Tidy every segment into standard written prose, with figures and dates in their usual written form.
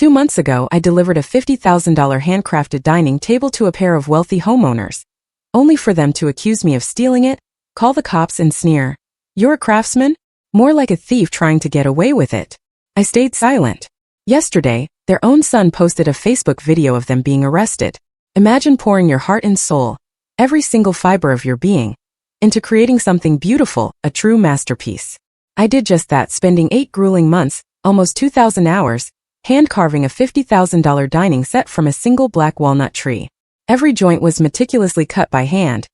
2 months ago, I delivered a $50,000 handcrafted dining table to a pair of wealthy homeowners, only for them to accuse me of stealing it, call the cops and sneer. You're a craftsman? More like a thief trying to get away with it. I stayed silent. Yesterday, their own son posted a Facebook video of them being arrested. Imagine pouring your heart and soul, every single fiber of your being, into creating something beautiful, a true masterpiece. I did just that, spending 8 grueling months, almost 2,000 hours, hand-carving a $50,000 dining set from a single black walnut tree. Every joint was meticulously cut by hand.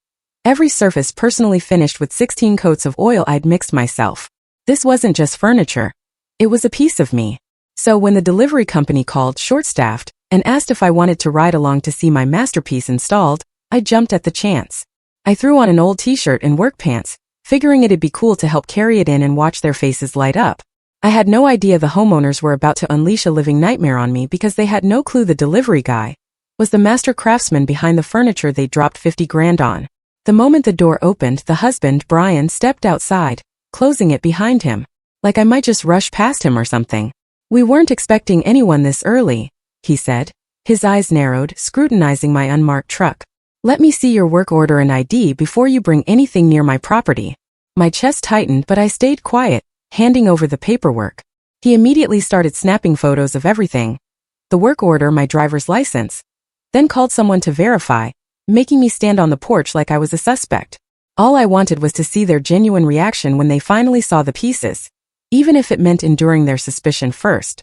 Every surface personally finished with 16 coats of oil I'd mixed myself. This wasn't just furniture. It was a piece of me. So when the delivery company called, short-staffed, and asked if I wanted to ride along to see my masterpiece installed, I jumped at the chance. I threw on an old t-shirt and work pants, figuring it'd be cool to help carry it in and watch their faces light up. I had no idea the homeowners were about to unleash a living nightmare on me because they had no clue the delivery guy was the master craftsman behind the furniture they dropped 50 grand on. The moment the door opened, the husband, Brian, stepped outside, closing it behind him, like I might just rush past him or something. We weren't expecting anyone this early, he said. His eyes narrowed, scrutinizing my unmarked truck. Let me see your work order and ID before you bring anything near my property. My chest tightened, but I stayed quiet, handing over the paperwork. He immediately started snapping photos of everything. The work order, my driver's license. Then called someone to verify, making me stand on the porch like I was a suspect. All I wanted was to see their genuine reaction when they finally saw the pieces, even if it meant enduring their suspicion first.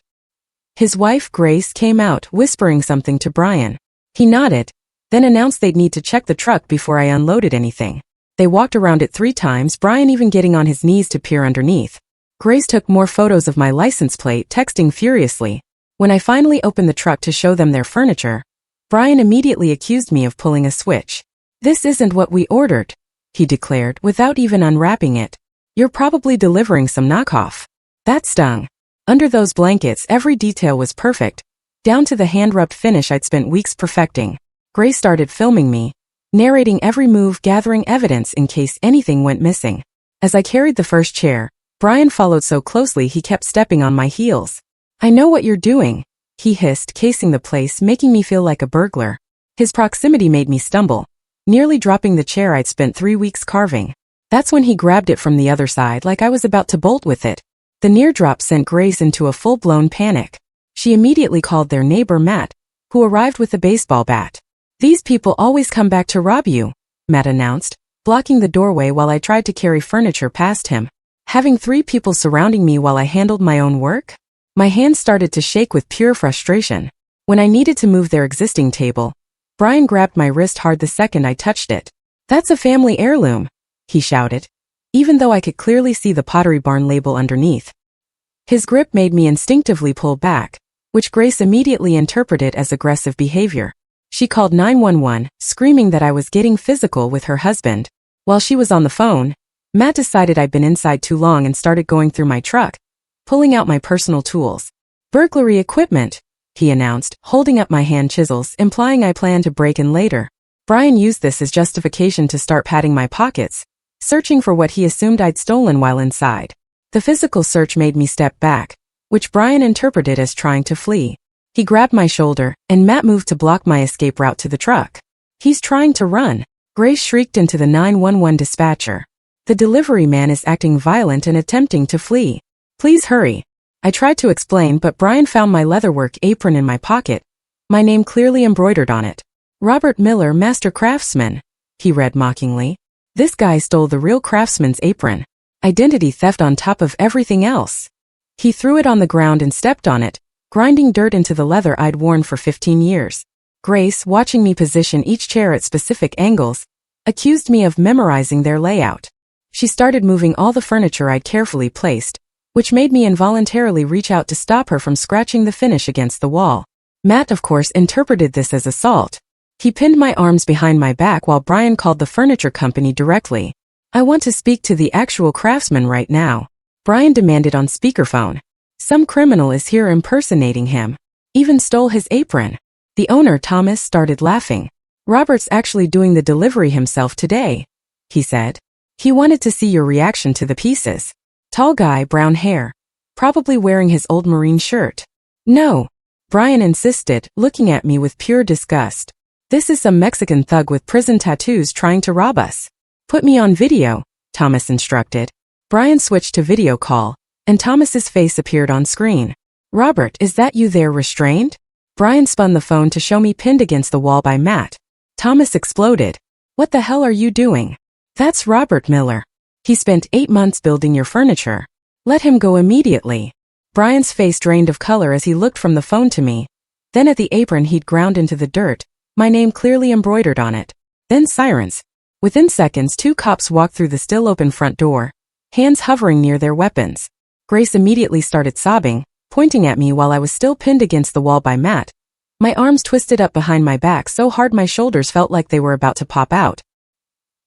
His wife, Grace, came out, whispering something to Brian. He nodded, then announced they'd need to check the truck before I unloaded anything. They walked around it 3 times, Brian even getting on his knees to peer underneath. Grace took more photos of my license plate, texting furiously. When I finally opened the truck to show them their furniture, Brian immediately accused me of pulling a switch. This isn't what we ordered, he declared, without even unwrapping it. You're probably delivering some knockoff. That stung. Under those blankets, every detail was perfect, down to the hand-rubbed finish I'd spent weeks perfecting. Grace started filming me, narrating every move, gathering evidence in case anything went missing. As I carried the first chair, Brian followed so closely he kept stepping on my heels. I know what you're doing, he hissed, casing the place, making me feel like a burglar. His proximity made me stumble, nearly dropping the chair I'd spent 3 weeks carving. That's when he grabbed it from the other side like I was about to bolt with it. The near drop sent Grace into a full-blown panic. She immediately called their neighbor Matt, who arrived with a baseball bat. These people always come back to rob you, Matt announced, blocking the doorway while I tried to carry furniture past him. Having 3 people surrounding me while I handled my own work? My hands started to shake with pure frustration. When I needed to move their existing table, Brian grabbed my wrist hard the second I touched it. That's a family heirloom, he shouted, even though I could clearly see the Pottery Barn label underneath. His grip made me instinctively pull back, which Grace immediately interpreted as aggressive behavior. She called 911, screaming that I was getting physical with her husband. While she was on the phone, Matt decided I'd been inside too long and started going through my truck, pulling out my personal tools. Burglary equipment, he announced, holding up my hand chisels, implying I planned to break in later. Brian used this as justification to start patting my pockets, searching for what he assumed I'd stolen while inside. The physical search made me step back, which Brian interpreted as trying to flee. He grabbed my shoulder, and Matt moved to block my escape route to the truck. He's trying to run, Grace shrieked into the 911 dispatcher. The delivery man is acting violent and attempting to flee. Please hurry. I tried to explain, but Brian found my leatherwork apron in my pocket, my name clearly embroidered on it. Robert Miller, Master Craftsman, he read mockingly. This guy stole the real craftsman's apron. Identity theft on top of everything else. He threw it on the ground and stepped on it, grinding dirt into the leather I'd worn for 15 years. Grace, watching me position each chair at specific angles, accused me of memorizing their layout. She started moving all the furniture I'd carefully placed, which made me involuntarily reach out to stop her from scratching the finish against the wall. Matt, of course, interpreted this as assault. He pinned my arms behind my back while Brian called the furniture company directly. I want to speak to the actual craftsman right now, Brian demanded on speakerphone. Some criminal is here impersonating him. Even stole his apron. The owner, Thomas, started laughing. Robert's actually doing the delivery himself today, he said. He wanted to see your reaction to the pieces. Tall guy, brown hair. Probably wearing his old Marine shirt. No, Brian insisted, looking at me with pure disgust. This is some Mexican thug with prison tattoos trying to rob us. Put me on video, Thomas instructed. Brian switched to video call, and Thomas's face appeared on screen. Robert, is that you there restrained? Brian spun the phone to show me pinned against the wall by Matt. Thomas exploded. What the hell are you doing? That's Robert Miller. He spent 8 months building your furniture. Let him go immediately. Brian's face drained of color as he looked from the phone to me. Then at the apron he'd ground into the dirt, my name clearly embroidered on it. Then sirens. Within seconds 2 cops walked through the still open front door, hands hovering near their weapons. Grace immediately started sobbing, pointing at me while I was still pinned against the wall by Matt. My arms twisted up behind my back so hard my shoulders felt like they were about to pop out.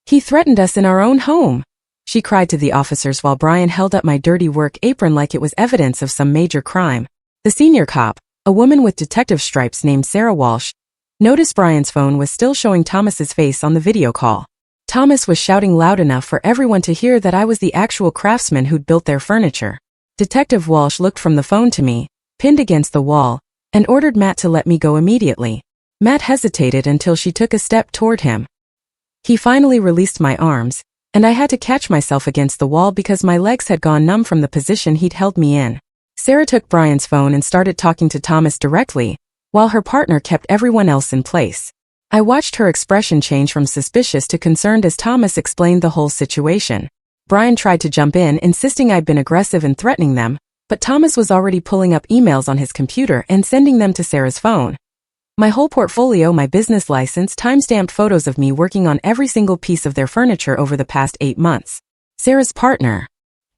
He threatened us in our own home, she cried to the officers while Brian held up my dirty work apron like it was evidence of some major crime. The senior cop, a woman with detective stripes named Sarah Walsh, noticed Brian's phone was still showing Thomas's face on the video call. Thomas was shouting loud enough for everyone to hear that I was the actual craftsman who'd built their furniture. Detective Walsh looked from the phone to me, pinned against the wall, and ordered Matt to let me go immediately. Matt hesitated until she took a step toward him. He finally released my arms, and I had to catch myself against the wall because my legs had gone numb from the position he'd held me in. Sarah took Brian's phone and started talking to Thomas directly, while her partner kept everyone else in place. I watched her expression change from suspicious to concerned as Thomas explained the whole situation. Brian tried to jump in, insisting I'd been aggressive and threatening them, but Thomas was already pulling up emails on his computer and sending them to Sarah's phone. My whole portfolio, my business license, time-stamped photos of me working on every single piece of their furniture over the past 8 months. Sarah's partner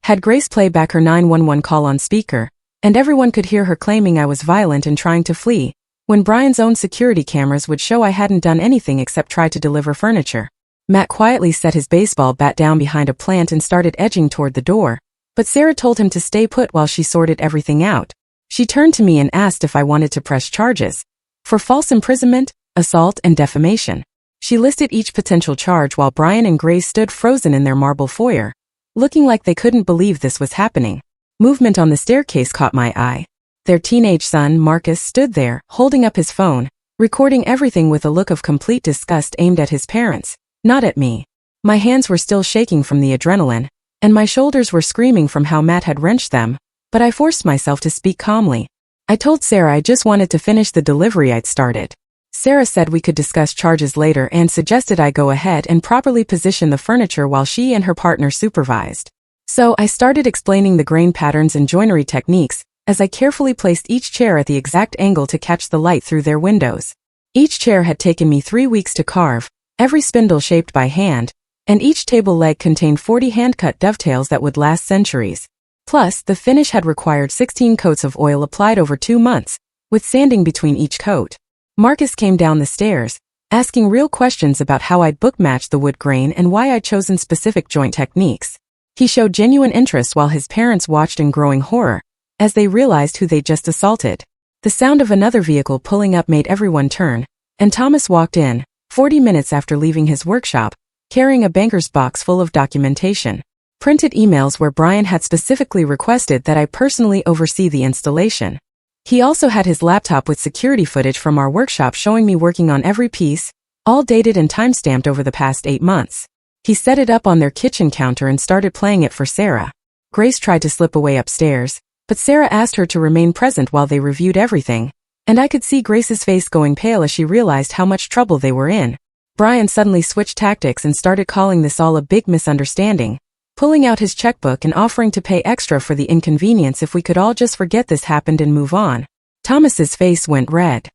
had Grace play back her 911 call on speaker, and everyone could hear her claiming I was violent and trying to flee, when Brian's own security cameras would show I hadn't done anything except try to deliver furniture. Matt quietly set his baseball bat down behind a plant and started edging toward the door, but Sarah told him to stay put while she sorted everything out. She turned to me and asked if I wanted to press charges for false imprisonment, assault, and defamation. She listed each potential charge while Brian and Grace stood frozen in their marble foyer, looking like they couldn't believe this was happening. Movement on the staircase caught my eye. Their teenage son, Marcus, stood there, holding up his phone, recording everything with a look of complete disgust aimed at his parents, not at me. My hands were still shaking from the adrenaline, and my shoulders were screaming from how Matt had wrenched them, but I forced myself to speak calmly. I told Sarah I just wanted to finish the delivery I'd started. Sarah said we could discuss charges later and suggested I go ahead and properly position the furniture while she and her partner supervised. So I started explaining the grain patterns and joinery techniques, as I carefully placed each chair at the exact angle to catch the light through their windows. Each chair had taken me 3 weeks to carve, every spindle shaped by hand, and each table leg contained 40 hand-cut dovetails that would last centuries. Plus, the finish had required 16 coats of oil applied over 2 months, with sanding between each coat. Marcus came down the stairs, asking real questions about how I'd book-matched the wood grain and why I'd chosen specific joint techniques. He showed genuine interest while his parents watched in growing horror, as they realized who they'd just assaulted. The sound of another vehicle pulling up made everyone turn, and Thomas walked in, 40 minutes after leaving his workshop, carrying a banker's box full of documentation. Printed emails where Brian had specifically requested that I personally oversee the installation. He also had his laptop with security footage from our workshop showing me working on every piece, all dated and time-stamped over the past 8 months. He set it up on their kitchen counter and started playing it for Sarah. Grace tried to slip away upstairs, but Sarah asked her to remain present while they reviewed everything, and I could see Grace's face going pale as she realized how much trouble they were in. Brian suddenly switched tactics and started calling this all a big misunderstanding, pulling out his checkbook and offering to pay extra for the inconvenience if we could all just forget this happened and move on. Thomas's face went red.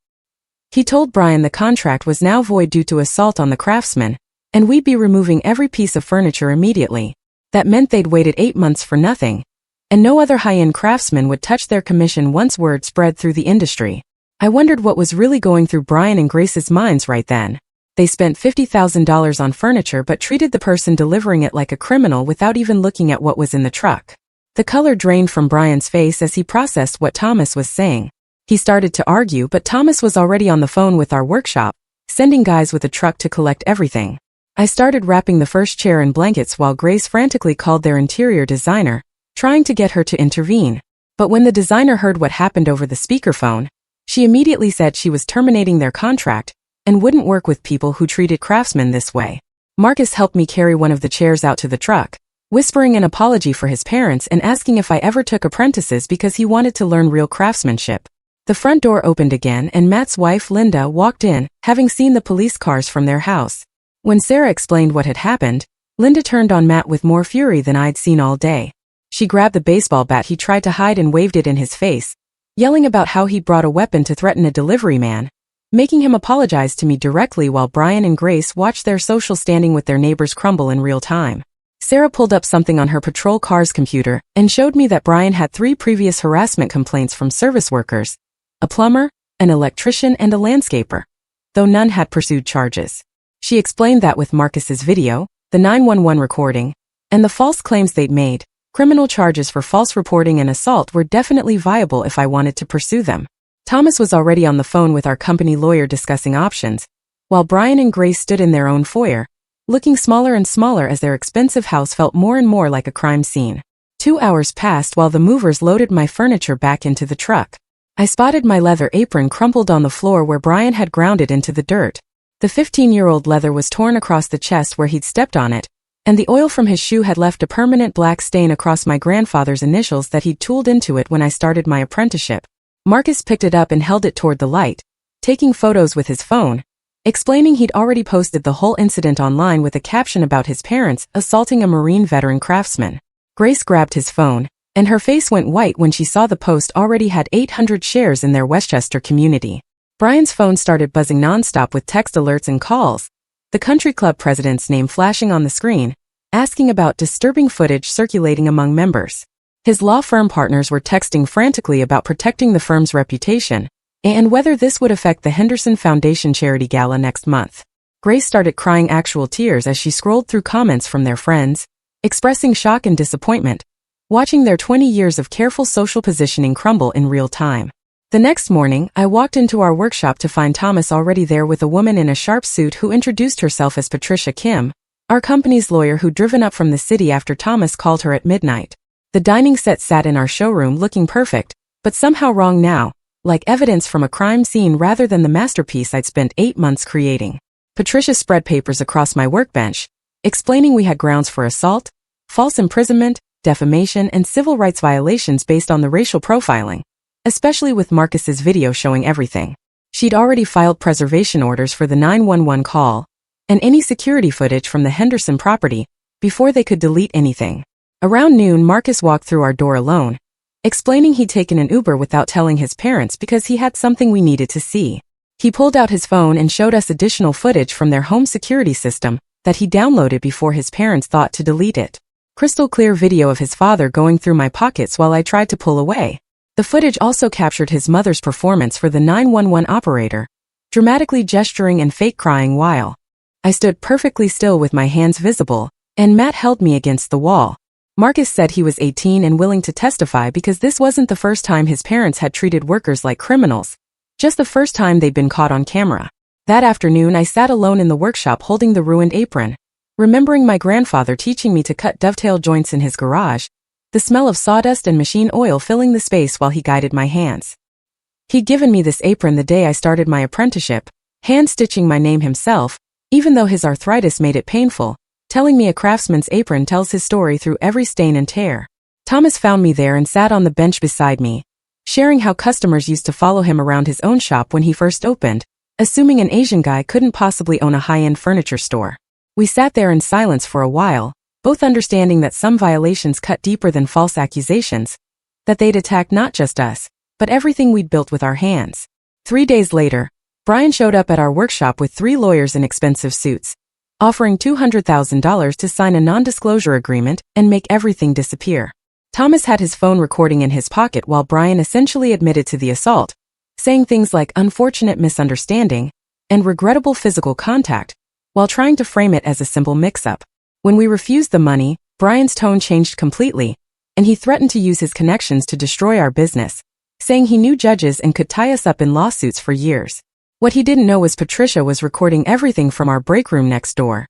He told Brian the contract was now void due to assault on the craftsman, and we'd be removing every piece of furniture immediately. That meant they'd waited 8 months for nothing, and no other high-end craftsman would touch their commission once word spread through the industry. I wondered what was really going through Brian and Grace's minds right then. They spent $50,000 on furniture but treated the person delivering it like a criminal without even looking at what was in the truck. The color drained from Brian's face as he processed what Thomas was saying. He started to argue, but Thomas was already on the phone with our workshop, sending guys with a truck to collect everything. I started wrapping the first chair in blankets while Grace frantically called their interior designer, trying to get her to intervene. But when the designer heard what happened over the speakerphone, She immediately said she was terminating their contract and wouldn't work with people who treated craftsmen this way. Marcus helped me carry one of the chairs out to the truck, whispering an apology for his parents and asking if I ever took apprentices because he wanted to learn real craftsmanship. The front door opened again and Matt's wife Linda walked in, having seen the police cars from their house. When Sarah explained what had happened, Linda turned on Matt with more fury than I'd seen all day. She grabbed the baseball bat he tried to hide and waved it in his face, yelling about how he brought a weapon to threaten a delivery man, making him apologize to me directly while Brian and Grace watched their social standing with their neighbors crumble in real time. Sarah pulled up something on her patrol car's computer and showed me that Brian had 3 previous harassment complaints from service workers, a plumber, an electrician, and a landscaper, though none had pursued charges. She explained that with Marcus's video, the 911 recording, and the false claims they'd made, criminal charges for false reporting and assault were definitely viable if I wanted to pursue them. Thomas was already on the phone with our company lawyer discussing options, while Brian and Grace stood in their own foyer, looking smaller and smaller as their expensive house felt more and more like a crime scene. 2 hours passed while the movers loaded my furniture back into the truck. I spotted my leather apron crumpled on the floor where Brian had ground it into the dirt. The 15-year-old leather was torn across the chest where he'd stepped on it, and the oil from his shoe had left a permanent black stain across my grandfather's initials that he'd tooled into it when I started my apprenticeship. Marcus picked it up and held it toward the light, taking photos with his phone, explaining he'd already posted the whole incident online with a caption about his parents assaulting a Marine veteran craftsman. Grace grabbed his phone, and her face went white when she saw the post already had 800 shares in their Westchester community. Brian's phone started buzzing nonstop with text alerts and calls, the country club president's name flashing on the screen, asking about disturbing footage circulating among members. His law firm partners were texting frantically about protecting the firm's reputation and whether this would affect the Henderson Foundation charity gala next month. Grace started crying actual tears as she scrolled through comments from their friends, expressing shock and disappointment, watching their 20 years of careful social positioning crumble in real time. The next morning, I walked into our workshop to find Thomas already there with a woman in a sharp suit who introduced herself as Patricia Kim, our company's lawyer who'd driven up from the city after Thomas called her at midnight. The dining set sat in our showroom looking perfect, but somehow wrong now, like evidence from a crime scene rather than the masterpiece I'd spent 8 months creating. Patricia spread papers across my workbench, explaining we had grounds for assault, false imprisonment, defamation, and civil rights violations based on the racial profiling, especially with Marcus's video showing everything. She'd already filed preservation orders for the 911 call and any security footage from the Henderson property before they could delete anything. Around noon, Marcus walked through our door alone, explaining he'd taken an Uber without telling his parents because he had something we needed to see. He pulled out his phone and showed us additional footage from their home security system that he downloaded before his parents thought to delete it. Crystal clear video of his father going through my pockets while I tried to pull away. The footage also captured his mother's performance for the 911 operator, dramatically gesturing and fake crying while I stood perfectly still with my hands visible, and Matt held me against the wall. Marcus said he was 18 and willing to testify because this wasn't the first time his parents had treated workers like criminals, just the first time they'd been caught on camera. That afternoon I sat alone in the workshop holding the ruined apron, remembering my grandfather teaching me to cut dovetail joints in his garage, the smell of sawdust and machine oil filling the space while he guided my hands. He'd given me this apron the day I started my apprenticeship, hand-stitching my name himself, even though his arthritis made it painful, telling me a craftsman's apron tells his story through every stain and tear. Thomas found me there and sat on the bench beside me, sharing how customers used to follow him around his own shop when he first opened, assuming an Asian guy couldn't possibly own a high-end furniture store. We sat there in silence for a while, both understanding that some violations cut deeper than false accusations, that they'd attack not just us, but everything we'd built with our hands. 3 days later, Brian showed up at our workshop with 3 lawyers in expensive suits, offering $200,000 to sign a non-disclosure agreement and make everything disappear. Thomas had his phone recording in his pocket while Brian essentially admitted to the assault, saying things like unfortunate misunderstanding and regrettable physical contact, while trying to frame it as a simple mix-up. When we refused the money, Brian's tone changed completely, and he threatened to use his connections to destroy our business, saying he knew judges and could tie us up in lawsuits for years. What he didn't know was Patricia was recording everything from our break room next door,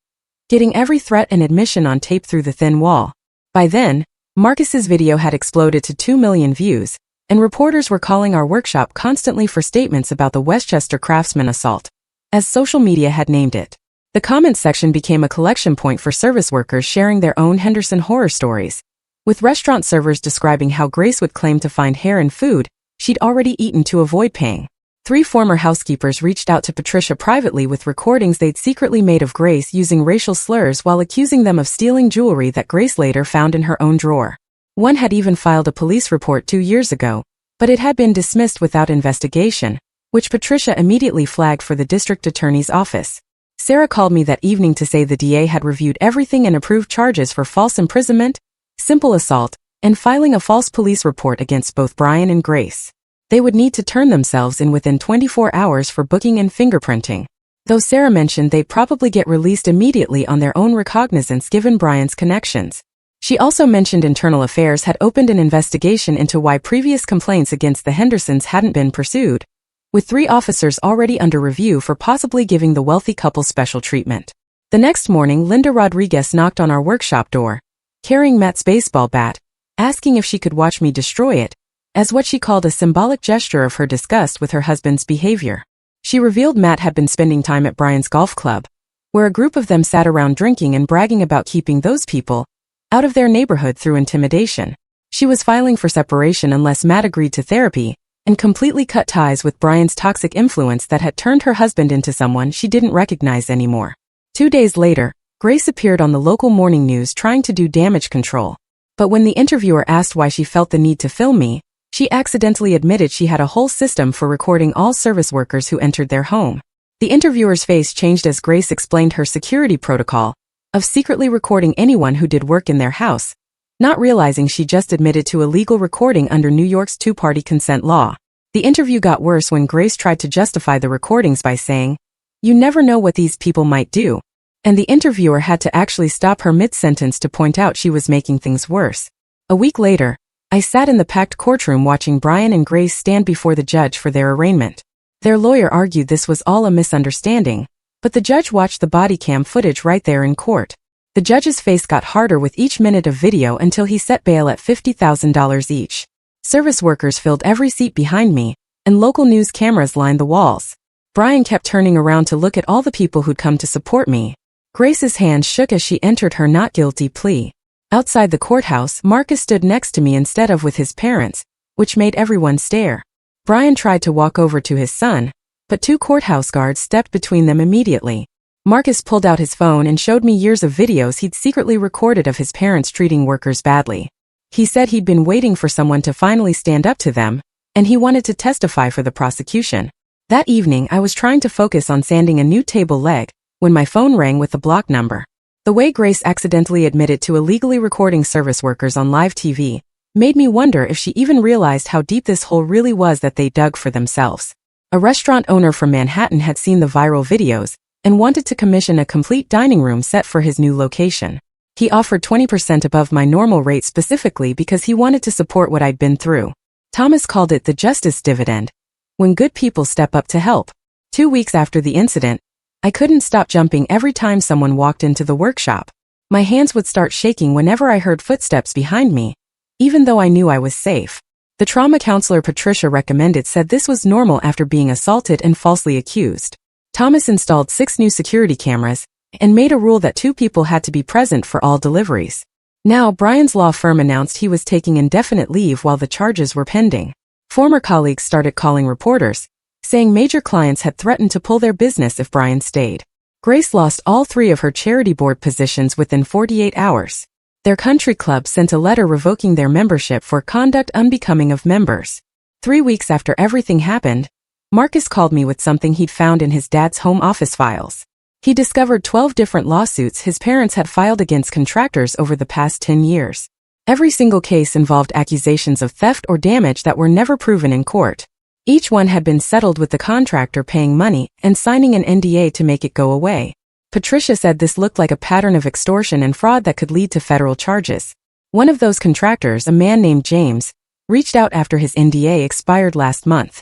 getting every threat and admission on tape through the thin wall. By then, Marcus's video had exploded to 2 million views, and reporters were calling our workshop constantly for statements about the Westchester Craftsman assault, as social media had named it. The comments section became a collection point for service workers sharing their own Henderson horror stories, with restaurant servers describing how Grace would claim to find hair in food she'd already eaten to avoid paying. 3 former housekeepers reached out to Patricia privately with recordings they'd secretly made of Grace using racial slurs while accusing them of stealing jewelry that Grace later found in her own drawer. One had even filed a police report 2 years ago, but it had been dismissed without investigation, which Patricia immediately flagged for the district attorney's office. Sarah called me that evening to say the DA had reviewed everything and approved charges for false imprisonment, simple assault, and filing a false police report against both Brian and Grace. They would need to turn themselves in within 24 hours for booking and fingerprinting, though Sarah mentioned they'd probably get released immediately on their own recognizance given Brian's connections. She also mentioned Internal Affairs had opened an investigation into why previous complaints against the Hendersons hadn't been pursued, with 3 officers already under review for possibly giving the wealthy couple special treatment. The next morning, Linda Rodriguez knocked on our workshop door, carrying Matt's baseball bat, asking if she could watch me destroy it, as what she called a symbolic gesture of her disgust with her husband's behavior. She revealed Matt had been spending time at Brian's golf club, where a group of them sat around drinking and bragging about keeping those people out of their neighborhood through intimidation. She was filing for separation unless Matt agreed to therapy, and completely cut ties with Brian's toxic influence that had turned her husband into someone she didn't recognize anymore. 2 days later, Grace appeared on the local morning news trying to do damage control. But when the interviewer asked why she felt the need to film me, she accidentally admitted she had a whole system for recording all service workers who entered their home. The interviewer's face changed as Grace explained her security protocol of secretly recording anyone who did work in their house, not realizing she just admitted to illegal recording under New York's 2-party consent law. The interview got worse when Grace tried to justify the recordings by saying, "You never know what these people might do," and the interviewer had to actually stop her mid-sentence to point out she was making things worse. A week later, I sat in the packed courtroom watching Brian and Grace stand before the judge for their arraignment. Their lawyer argued this was all a misunderstanding, but the judge watched the body cam footage right there in court. The judge's face got harder with each minute of video until he set bail at $50,000 each. Service workers filled every seat behind me, and local news cameras lined the walls. Brian kept turning around to look at all the people who'd come to support me. Grace's hand shook as she entered her not guilty plea. Outside the courthouse, Marcus stood next to me instead of with his parents, which made everyone stare. Brian tried to walk over to his son, but 2 courthouse guards stepped between them immediately. Marcus pulled out his phone and showed me years of videos he'd secretly recorded of his parents treating workers badly. He said he'd been waiting for someone to finally stand up to them, and he wanted to testify for the prosecution. That evening, I was trying to focus on sanding a new table leg when my phone rang with the block number. The way Grace accidentally admitted to illegally recording service workers on live TV made me wonder if she even realized how deep this hole really was that they dug for themselves. A restaurant owner from Manhattan had seen the viral videos and wanted to commission a complete dining room set for his new location. He offered 20% above my normal rate specifically because he wanted to support what I'd been through. Thomas called it the justice dividend, when good people step up to help. 2 weeks after the incident, I couldn't stop jumping every time someone walked into the workshop. My hands would start shaking whenever I heard footsteps behind me, even though I knew I was safe. The trauma counselor Patricia recommended said this was normal after being assaulted and falsely accused. Thomas installed 6 new security cameras and made a rule that 2 people had to be present for all deliveries. Now, Brian's law firm announced he was taking indefinite leave while the charges were pending. Former colleagues started calling reporters, saying major clients had threatened to pull their business if Brian stayed. Grace lost all 3 of her charity board positions within 48 hours. Their country club sent a letter revoking their membership for conduct unbecoming of members. 3 weeks after everything happened, Marcus called me with something he'd found in his dad's home office files. He discovered 12 different lawsuits his parents had filed against contractors over the past 10 years. Every single case involved accusations of theft or damage that were never proven in court. Each one had been settled with the contractor paying money and signing an NDA to make it go away. Patricia said this looked like a pattern of extortion and fraud that could lead to federal charges. One of those contractors, a man named James, reached out after his NDA expired last month.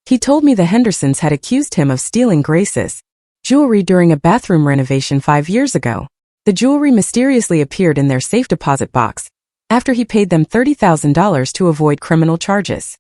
He told me the Hendersons had accused him of stealing Grace's jewelry during a bathroom renovation 5 years ago. The jewelry mysteriously appeared in their safe deposit box, after he paid them $30,000 to avoid criminal charges.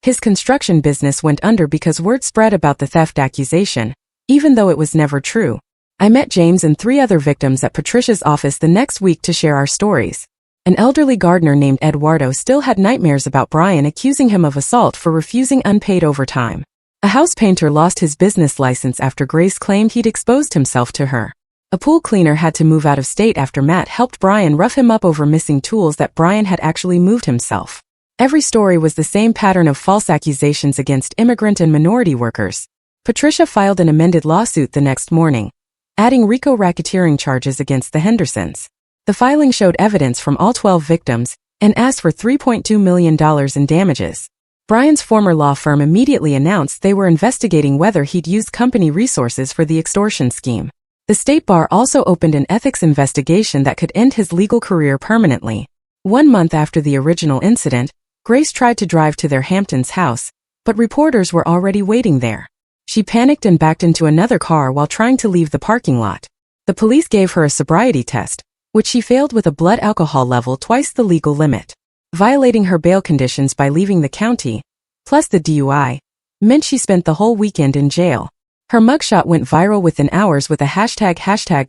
His construction business went under because word spread about the theft accusation, even though it was never true. I met James and 3 other victims at Patricia's office the next week to share our stories. An elderly gardener named Eduardo still had nightmares about Brian accusing him of assault for refusing unpaid overtime. A house painter lost his business license after Grace claimed he'd exposed himself to her. A pool cleaner had to move out of state after Matt helped Brian rough him up over missing tools that Brian had actually moved himself. Every story was the same pattern of false accusations against immigrant and minority workers. Patricia filed an amended lawsuit the next morning, adding RICO racketeering charges against the Hendersons. The filing showed evidence from all 12 victims and asked for $3.2 million in damages. Brian's former law firm immediately announced they were investigating whether he'd used company resources for the extortion scheme. The state bar also opened an ethics investigation that could end his legal career permanently. 1 month after the original incident, Grace tried to drive to their Hamptons house, but reporters were already waiting there. She panicked and backed into another car while trying to leave the parking lot. The police gave her a sobriety test, which she failed with a blood alcohol level twice the legal limit. Violating her bail conditions by leaving the county, plus the DUI, meant she spent the whole weekend in jail. Her mugshot went viral within hours with a hashtag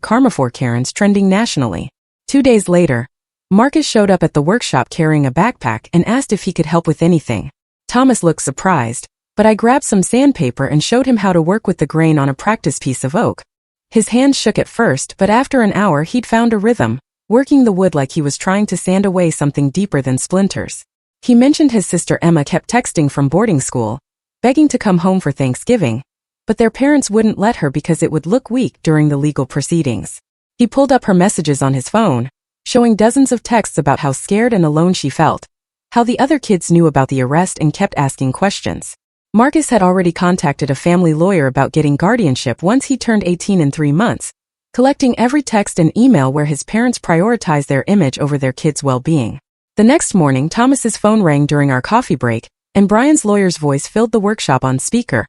#Karma4Karens trending nationally. 2 days later, Marcus showed up at the workshop carrying a backpack and asked if he could help with anything. Thomas looked surprised, but I grabbed some sandpaper and showed him how to work with the grain on a practice piece of oak. His hands shook at first, but after an hour he'd found a rhythm, working the wood like he was trying to sand away something deeper than splinters. He mentioned his sister Emma kept texting from boarding school, begging to come home for Thanksgiving, but their parents wouldn't let her because it would look weak during the legal proceedings. He pulled up her messages on his phone, showing dozens of texts about how scared and alone she felt, how the other kids knew about the arrest and kept asking questions. Marcus had already contacted a family lawyer about getting guardianship once he turned 18 in 3 months, collecting every text and email where his parents prioritized their image over their kids' well-being. The next morning, Thomas's phone rang during our coffee break, and Brian's lawyer's voice filled the workshop on speaker,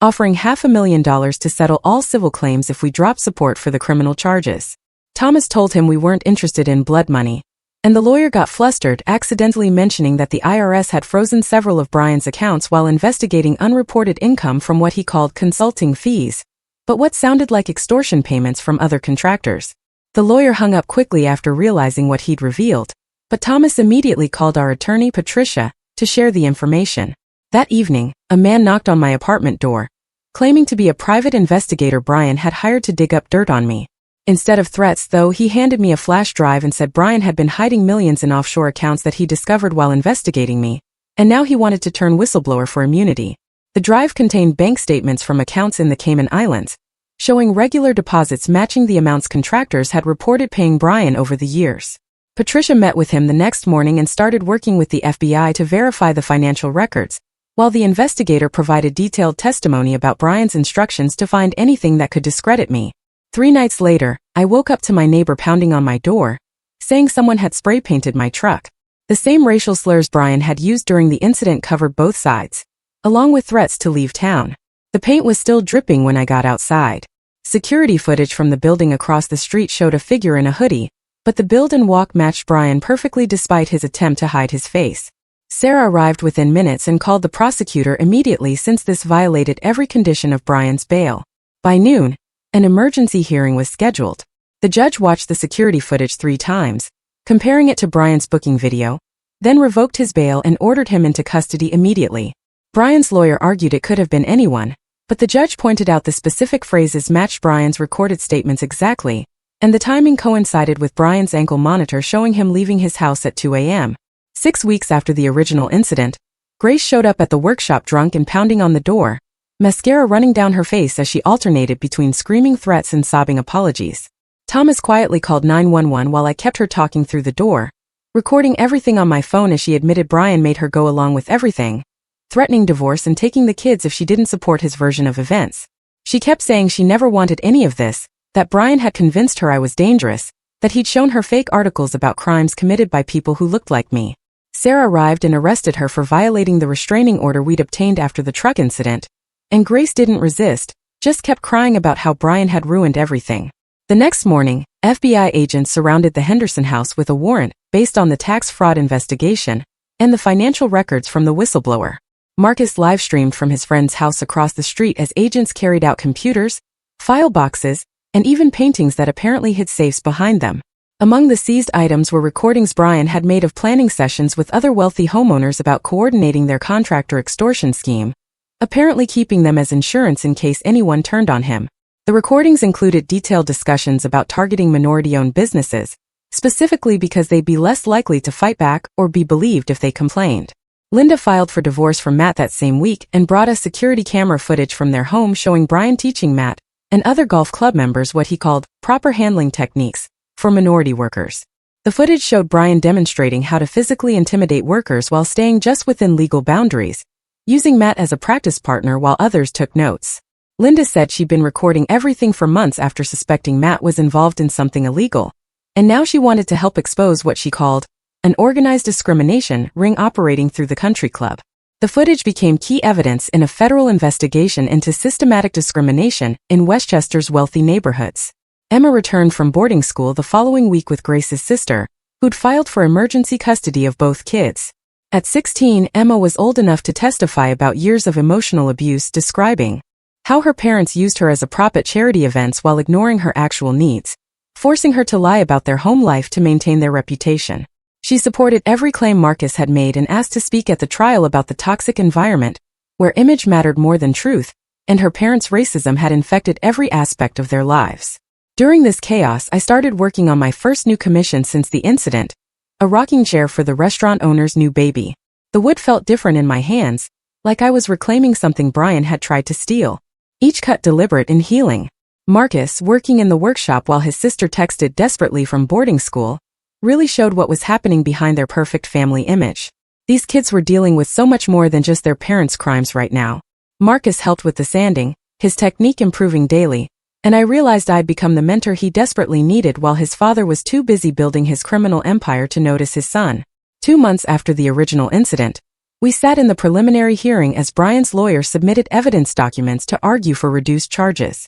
offering $500,000 to settle all civil claims if we drop support for the criminal charges. Thomas told him we weren't interested in blood money, and the lawyer got flustered, accidentally mentioning that the IRS had frozen several of Brian's accounts while investigating unreported income from what he called consulting fees, but what sounded like extortion payments from other contractors. The lawyer hung up quickly after realizing what he'd revealed, but Thomas immediately called our attorney Patricia to share the information. That evening, a man knocked on my apartment door, claiming to be a private investigator Brian had hired to dig up dirt on me. Instead of threats, though, he handed me a flash drive and said Brian had been hiding millions in offshore accounts that he discovered while investigating me, and now he wanted to turn whistleblower for immunity. The drive contained bank statements from accounts in the Cayman Islands, showing regular deposits matching the amounts contractors had reported paying Brian over the years. Patricia met with him the next morning and started working with the FBI to verify the financial records, while the investigator provided detailed testimony about Brian's instructions to find anything that could discredit me. 3 nights later, I woke up to my neighbor pounding on my door, saying someone had spray painted my truck. The same racial slurs Brian had used during the incident covered both sides, along with threats to leave town. The paint was still dripping when I got outside. Security footage from the building across the street showed a figure in a hoodie, but the build and walk matched Brian perfectly despite his attempt to hide his face. Sarah arrived within minutes and called the prosecutor immediately since this violated every condition of Brian's bail. By noon, an emergency hearing was scheduled. The judge watched the security footage 3 times, comparing it to Brian's booking video, then revoked his bail and ordered him into custody immediately. Brian's lawyer argued it could have been anyone, but the judge pointed out the specific phrases matched Brian's recorded statements exactly, and the timing coincided with Brian's ankle monitor showing him leaving his house at 2 a.m. 6 weeks after the original incident, Grace showed up at the workshop drunk and pounding on the door, mascara running down her face as she alternated between screaming threats and sobbing apologies. Thomas quietly called 911 while I kept her talking through the door, recording everything on my phone as she admitted Brian made her go along with everything, threatening divorce and taking the kids if she didn't support his version of events. She kept saying she never wanted any of this, that Brian had convinced her I was dangerous, that he'd shown her fake articles about crimes committed by people who looked like me. Sarah arrived and arrested her for violating the restraining order we'd obtained after the truck incident, and Grace didn't resist, just kept crying about how Brian had ruined everything. The next morning, FBI agents surrounded the Henderson house with a warrant based on the tax fraud investigation and the financial records from the whistleblower. Marcus live-streamed from his friend's house across the street as agents carried out computers, file boxes, and even paintings that apparently hid safes behind them. Among the seized items were recordings Brian had made of planning sessions with other wealthy homeowners about coordinating their contractor extortion scheme, apparently keeping them as insurance in case anyone turned on him. The recordings included detailed discussions about targeting minority-owned businesses, specifically because they'd be less likely to fight back or be believed if they complained. Linda filed for divorce from Matt that same week and brought us security camera footage from their home showing Brian teaching Matt and other golf club members what he called proper handling techniques for minority workers. The footage showed Brian demonstrating how to physically intimidate workers while staying just within legal boundaries, using Matt as a practice partner while others took notes. Linda said she'd been recording everything for months after suspecting Matt was involved in something illegal, and now she wanted to help expose what she called an organized discrimination ring operating through the country club. The footage became key evidence in a federal investigation into systematic discrimination in Westchester's wealthy neighborhoods. Emma returned from boarding school the following week with Grace's sister, who'd filed for emergency custody of both kids. At 16, Emma was old enough to testify about years of emotional abuse, describing how her parents used her as a prop at charity events while ignoring her actual needs, forcing her to lie about their home life to maintain their reputation. She supported every claim Marcus had made and asked to speak at the trial about the toxic environment, where image mattered more than truth, and her parents' racism had infected every aspect of their lives. During this chaos, I started working on my first new commission since the incident, a rocking chair for the restaurant owner's new baby. The wood felt different in my hands, like I was reclaiming something Brian had tried to steal. Each cut deliberate and healing. Marcus, working in the workshop while his sister texted desperately from boarding school, really showed what was happening behind their perfect family image. These kids were dealing with so much more than just their parents' crimes right now. Marcus helped with the sanding, his technique improving daily, and I realized I'd become the mentor he desperately needed while his father was too busy building his criminal empire to notice his son. 2 months after the original incident, we sat in the preliminary hearing as Brian's lawyer submitted evidence documents to argue for reduced charges.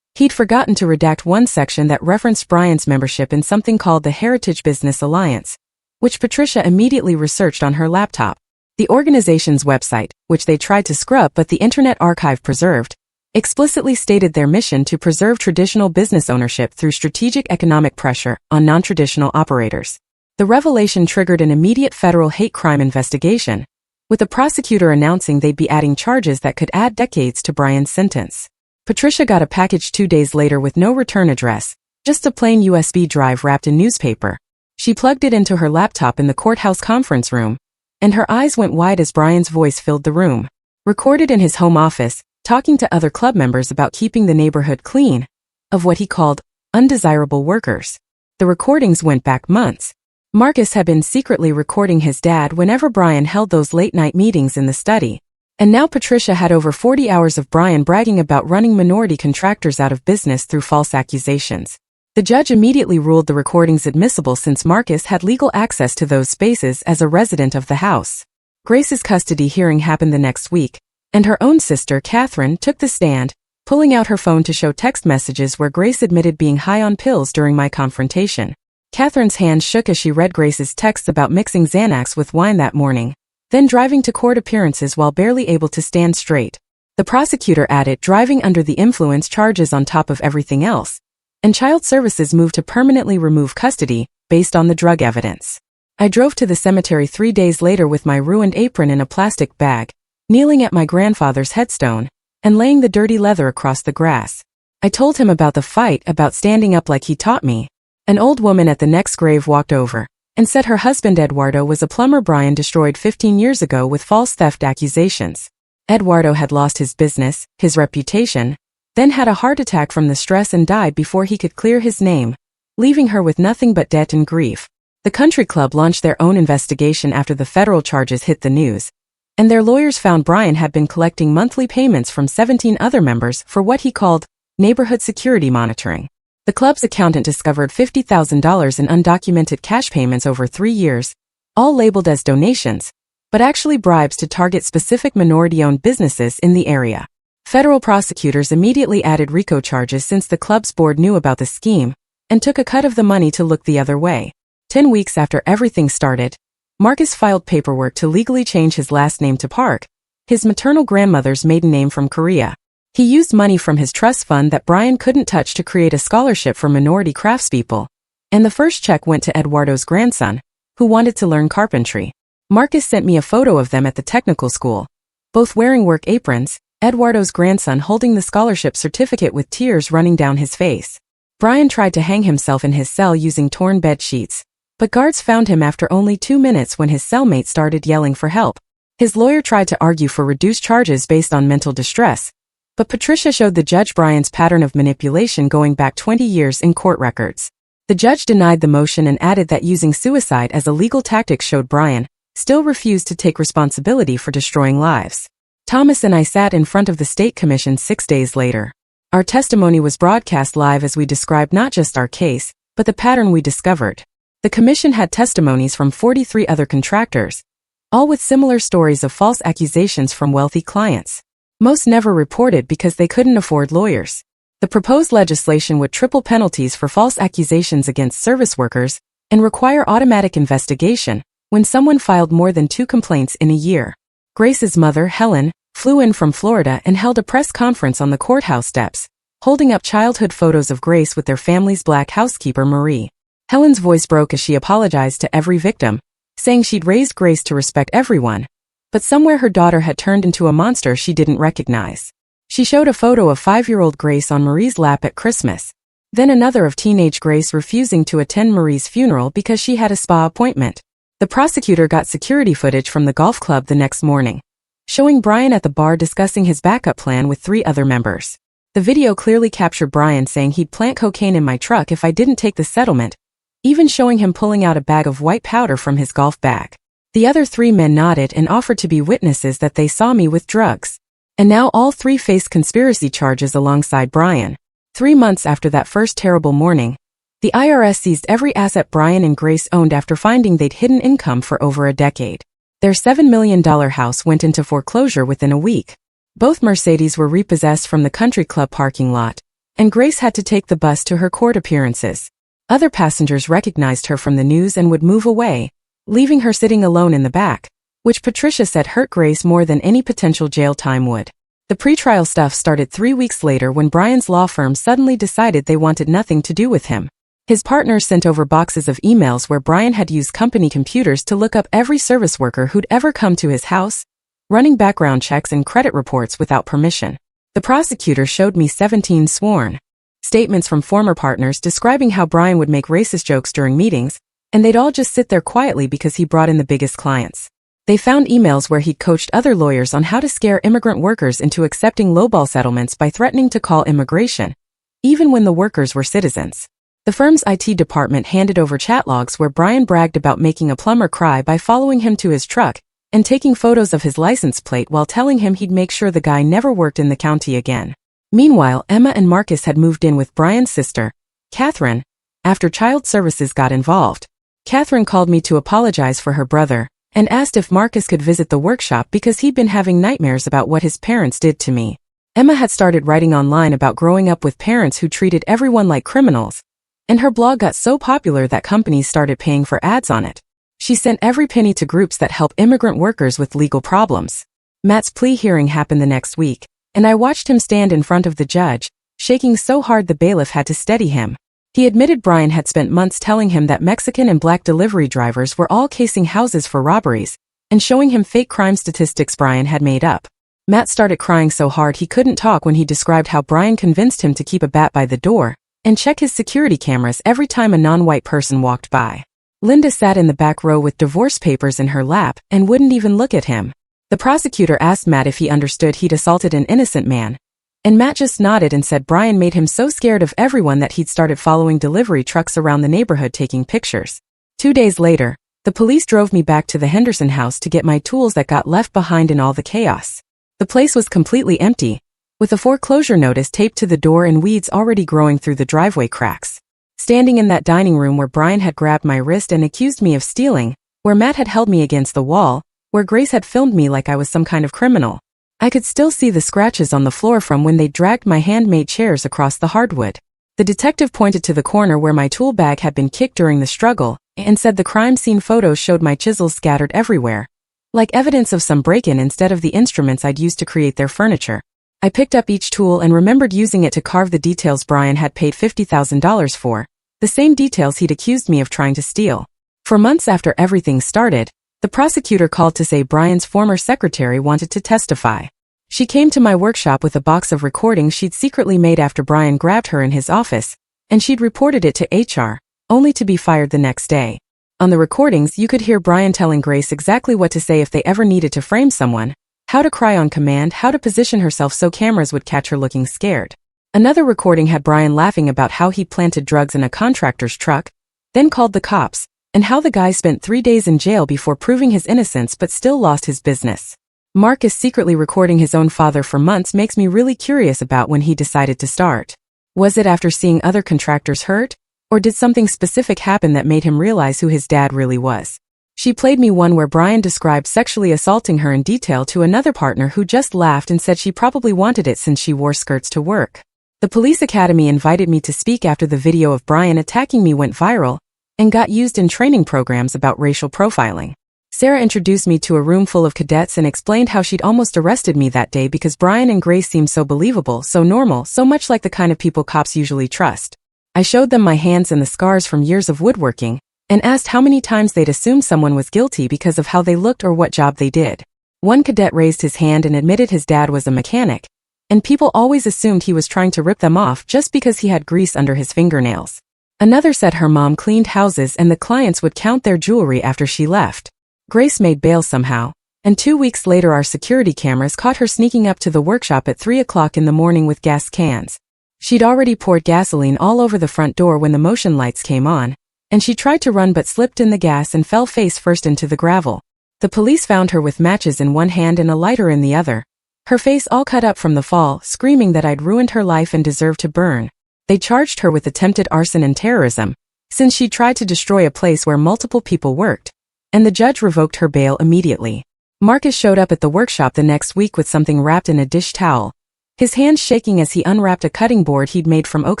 He'd forgotten to redact one section that referenced Brian's membership in something called the Heritage Business Alliance, which Patricia immediately researched on her laptop. The organization's website, which they tried to scrub but the Internet Archive preserved, explicitly stated their mission to preserve traditional business ownership through strategic economic pressure on non-traditional operators. The revelation triggered an immediate federal hate crime investigation, with the prosecutor announcing they'd be adding charges that could add decades to Brian's sentence. Patricia got a package 2 days later with no return address, just a plain USB drive wrapped in newspaper. She plugged it into her laptop in the courthouse conference room, and her eyes went wide as Brian's voice filled the room. Recorded in his home office, talking to other club members about keeping the neighborhood clean of what he called undesirable workers. The recordings went back months. Marcus had been secretly recording his dad whenever Brian held those late-night meetings in the study. And now Patricia had over 40 hours of Brian bragging about running minority contractors out of business through false accusations. The judge immediately ruled the recordings admissible since Marcus had legal access to those spaces as a resident of the house. Grace's custody hearing happened the next week, and her own sister, Catherine, took the stand, pulling out her phone to show text messages where Grace admitted being high on pills during my confrontation. Catherine's hand shook as she read Grace's texts about mixing Xanax with wine that morning, then driving to court appearances while barely able to stand straight. The prosecutor added driving under the influence charges on top of everything else, and Child Services moved to permanently remove custody based on the drug evidence. I drove to the cemetery 3 days later with my ruined apron in a plastic bag, kneeling at my grandfather's headstone, and laying the dirty leather across the grass. I told him about the fight, about standing up like he taught me. An old woman at the next grave walked over and said her husband Eduardo was a plumber Brian destroyed 15 years ago with false theft accusations. Eduardo had lost his business, his reputation, then had a heart attack from the stress and died before he could clear his name, leaving her with nothing but debt and grief. The country club launched their own investigation after the federal charges hit the news, and their lawyers found Brian had been collecting monthly payments from 17 other members for what he called neighborhood security monitoring. The club's accountant discovered $50,000 in undocumented cash payments over 3 years, all labeled as donations, but actually bribes to target specific minority-owned businesses in the area. Federal prosecutors immediately added RICO charges since the club's board knew about the scheme and took a cut of the money to look the other way. 10 weeks after everything started, Marcus filed paperwork to legally change his last name to Park, his maternal grandmother's maiden name from Korea. He used money from his trust fund that Brian couldn't touch to create a scholarship for minority craftspeople, and the first check went to Eduardo's grandson, who wanted to learn carpentry. Marcus sent me a photo of them at the technical school, both wearing work aprons, Eduardo's grandson holding the scholarship certificate with tears running down his face. Brian tried to hang himself in his cell using torn bed sheets, but guards found him after only 2 minutes when his cellmate started yelling for help. His lawyer tried to argue for reduced charges based on mental distress, but Patricia showed the judge Brian's pattern of manipulation going back 20 years in court records. The judge denied the motion and added that using suicide as a legal tactic showed Brian still refused to take responsibility for destroying lives. Thomas and I sat in front of the state commission 6 days later. Our testimony was broadcast live as we described not just our case, but the pattern we discovered. The commission had testimonies from 43 other contractors, all with similar stories of false accusations from wealthy clients. Most never reported because they couldn't afford lawyers. The proposed legislation would triple penalties for false accusations against service workers and require automatic investigation when someone filed more than 2 complaints in a year. Grace's mother, Helen, flew in from Florida and held a press conference on the courthouse steps, holding up childhood photos of Grace with their family's black housekeeper, Marie. Helen's voice broke as she apologized to every victim, saying she'd raised Grace to respect everyone, but somewhere her daughter had turned into a monster she didn't recognize. She showed a photo of 5-year-old Grace on Marie's lap at Christmas, then another of teenage Grace refusing to attend Marie's funeral because she had a spa appointment. The prosecutor got security footage from the golf club the next morning, showing Brian at the bar discussing his backup plan with 3 other members. The video clearly captured Brian saying he'd plant cocaine in my truck if I didn't take the settlement, even showing him pulling out a bag of white powder from his golf bag. The other 3 men nodded and offered to be witnesses that they saw me with drugs. And now all 3 faced conspiracy charges alongside Brian. 3 months after that first terrible morning, the IRS seized every asset Brian and Grace owned after finding they'd hidden income for over a decade. Their $7 million house went into foreclosure within a week. Both Mercedes were repossessed from the country club parking lot, and Grace had to take the bus to her court appearances. Other passengers recognized her from the news and would move away, leaving her sitting alone in the back, which Patricia said hurt Grace more than any potential jail time would. The pretrial stuff started 3 weeks later when Brian's law firm suddenly decided they wanted nothing to do with him. His partners sent over boxes of emails where Brian had used company computers to look up every service worker who'd ever come to his house, running background checks and credit reports without permission. The prosecutor showed me 17 sworn statements from former partners describing how Brian would make racist jokes during meetings, and they'd all just sit there quietly because he brought in the biggest clients. They found emails where he'd coached other lawyers on how to scare immigrant workers into accepting lowball settlements by threatening to call immigration, even when the workers were citizens. The firm's IT department handed over chat logs where Brian bragged about making a plumber cry by following him to his truck and taking photos of his license plate while telling him he'd make sure the guy never worked in the county again. Meanwhile, Emma and Marcus had moved in with Brian's sister, Catherine, after child services got involved. Catherine called me to apologize for her brother and asked if Marcus could visit the workshop because he'd been having nightmares about what his parents did to me. Emma had started writing online about growing up with parents who treated everyone like criminals, and her blog got so popular that companies started paying for ads on it. She sent every penny to groups that help immigrant workers with legal problems. Matt's plea hearing happened the next week, and I watched him stand in front of the judge, shaking so hard the bailiff had to steady him. He admitted Brian had spent months telling him that Mexican and black delivery drivers were all casing houses for robberies, and showing him fake crime statistics Brian had made up. Matt started crying so hard he couldn't talk when he described how Brian convinced him to keep a bat by the door and check his security cameras every time a non-white person walked by. Linda sat in the back row with divorce papers in her lap and wouldn't even look at him. The prosecutor asked Matt if he understood he'd assaulted an innocent man, and Matt just nodded and said Brian made him so scared of everyone that he'd started following delivery trucks around the neighborhood taking pictures. 2 days later, the police drove me back to the Henderson house to get my tools that got left behind in all the chaos. The place was completely empty, with a foreclosure notice taped to the door and weeds already growing through the driveway cracks. Standing in that dining room where Brian had grabbed my wrist and accused me of stealing, where Matt had held me against the wall, where Grace had filmed me like I was some kind of criminal, I could still see the scratches on the floor from when they dragged my handmade chairs across the hardwood. The detective pointed to the corner where my tool bag had been kicked during the struggle and said the crime scene photos showed my chisels scattered everywhere, like evidence of some break-in instead of the instruments I'd used to create their furniture. I picked up each tool and remembered using it to carve the details Brian had paid $50,000 for, the same details he'd accused me of trying to steal. For months after everything started, the prosecutor called to say Brian's former secretary wanted to testify. She came to my workshop with a box of recordings she'd secretly made after Brian grabbed her in his office, and she'd reported it to HR, only to be fired the next day. On the recordings, you could hear Brian telling Grace exactly what to say if they ever needed to frame someone, how to cry on command, how to position herself so cameras would catch her looking scared. Another recording had Brian laughing about how he planted drugs in a contractor's truck, then called the cops, and how the guy spent 3 days in jail before proving his innocence but still lost his business. Marcus secretly recording his own father for months makes me really curious about when he decided to start. Was it after seeing other contractors hurt? Or did something specific happen that made him realize who his dad really was? She played me one where Brian described sexually assaulting her in detail to another partner who just laughed and said she probably wanted it since she wore skirts to work. The police academy invited me to speak after the video of Brian attacking me went viral and got used in training programs about racial profiling. Sarah introduced me to a room full of cadets and explained how she'd almost arrested me that day because Brian and Grace seemed so believable, so normal, so much like the kind of people cops usually trust. I showed them my hands and the scars from years of woodworking, and asked how many times they'd assumed someone was guilty because of how they looked or what job they did. One cadet raised his hand and admitted his dad was a mechanic, and people always assumed he was trying to rip them off just because he had grease under his fingernails. Another said her mom cleaned houses and the clients would count their jewelry after she left. Grace made bail somehow, and 2 weeks later our security cameras caught her sneaking up to the workshop at 3 o'clock in the morning with gas cans. She'd already poured gasoline all over the front door when the motion lights came on, and she tried to run but slipped in the gas and fell face first into the gravel. The police found her with matches in one hand and a lighter in the other, her face all cut up from the fall, screaming that I'd ruined her life and deserved to burn. They charged her with attempted arson and terrorism, since she tried to destroy a place where multiple people worked, and the judge revoked her bail immediately. Marcus showed up at the workshop the next week with something wrapped in a dish towel, his hands shaking as he unwrapped a cutting board he'd made from oak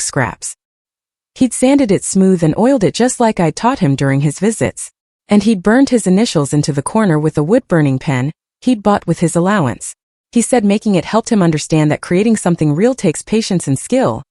scraps. He'd sanded it smooth and oiled it just like I'd taught him during his visits, and he'd burned his initials into the corner with a wood-burning pen he'd bought with his allowance. He said making it helped him understand that creating something real takes patience and skill,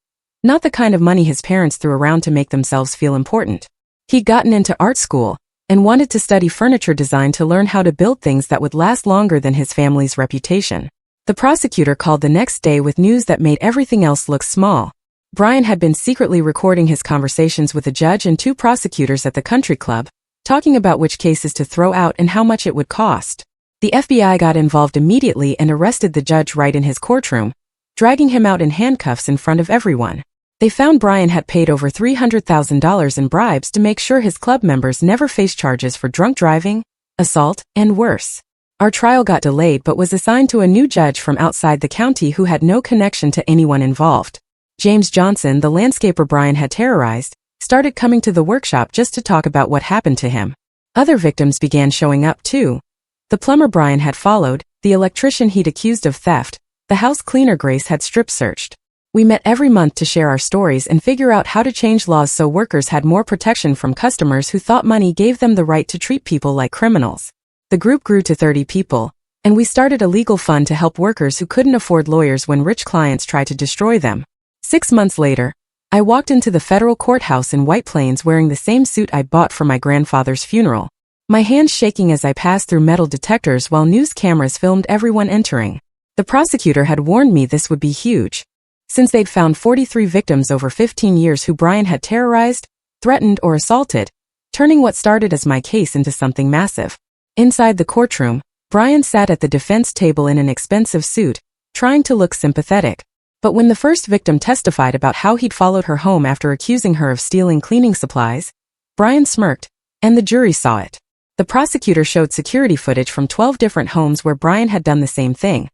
not the kind of money his parents threw around to make themselves feel important. He'd gotten into art school and wanted to study furniture design to learn how to build things that would last longer than his family's reputation. The prosecutor called the next day with news that made everything else look small. Brian had been secretly recording his conversations with a judge and 2 prosecutors at the country club, talking about which cases to throw out and how much it would cost. The FBI got involved immediately and arrested the judge right in his courtroom, dragging him out in handcuffs in front of everyone. They found Brian had paid over $300,000 in bribes to make sure his club members never faced charges for drunk driving, assault, and worse. Our trial got delayed but was assigned to a new judge from outside the county who had no connection to anyone involved. James Johnson, the landscaper Brian had terrorized, started coming to the workshop just to talk about what happened to him. Other victims began showing up too. The plumber Brian had followed, the electrician he'd accused of theft, the house cleaner Grace had strip searched. We met every month to share our stories and figure out how to change laws so workers had more protection from customers who thought money gave them the right to treat people like criminals. The group grew to 30 people, and we started a legal fund to help workers who couldn't afford lawyers when rich clients tried to destroy them. 6 months later, I walked into the federal courthouse in White Plains wearing the same suit I'd bought for my grandfather's funeral, my hands shaking as I passed through metal detectors while news cameras filmed everyone entering. The prosecutor had warned me this would be huge, since they'd found 43 victims over 15 years who Brian had terrorized, threatened, or assaulted, turning what started as my case into something massive. Inside the courtroom, Brian sat at the defense table in an expensive suit, trying to look sympathetic. But when the first victim testified about how he'd followed her home after accusing her of stealing cleaning supplies, Brian smirked, and the jury saw it. The prosecutor showed security footage from 12 different homes where Brian had done the same thing,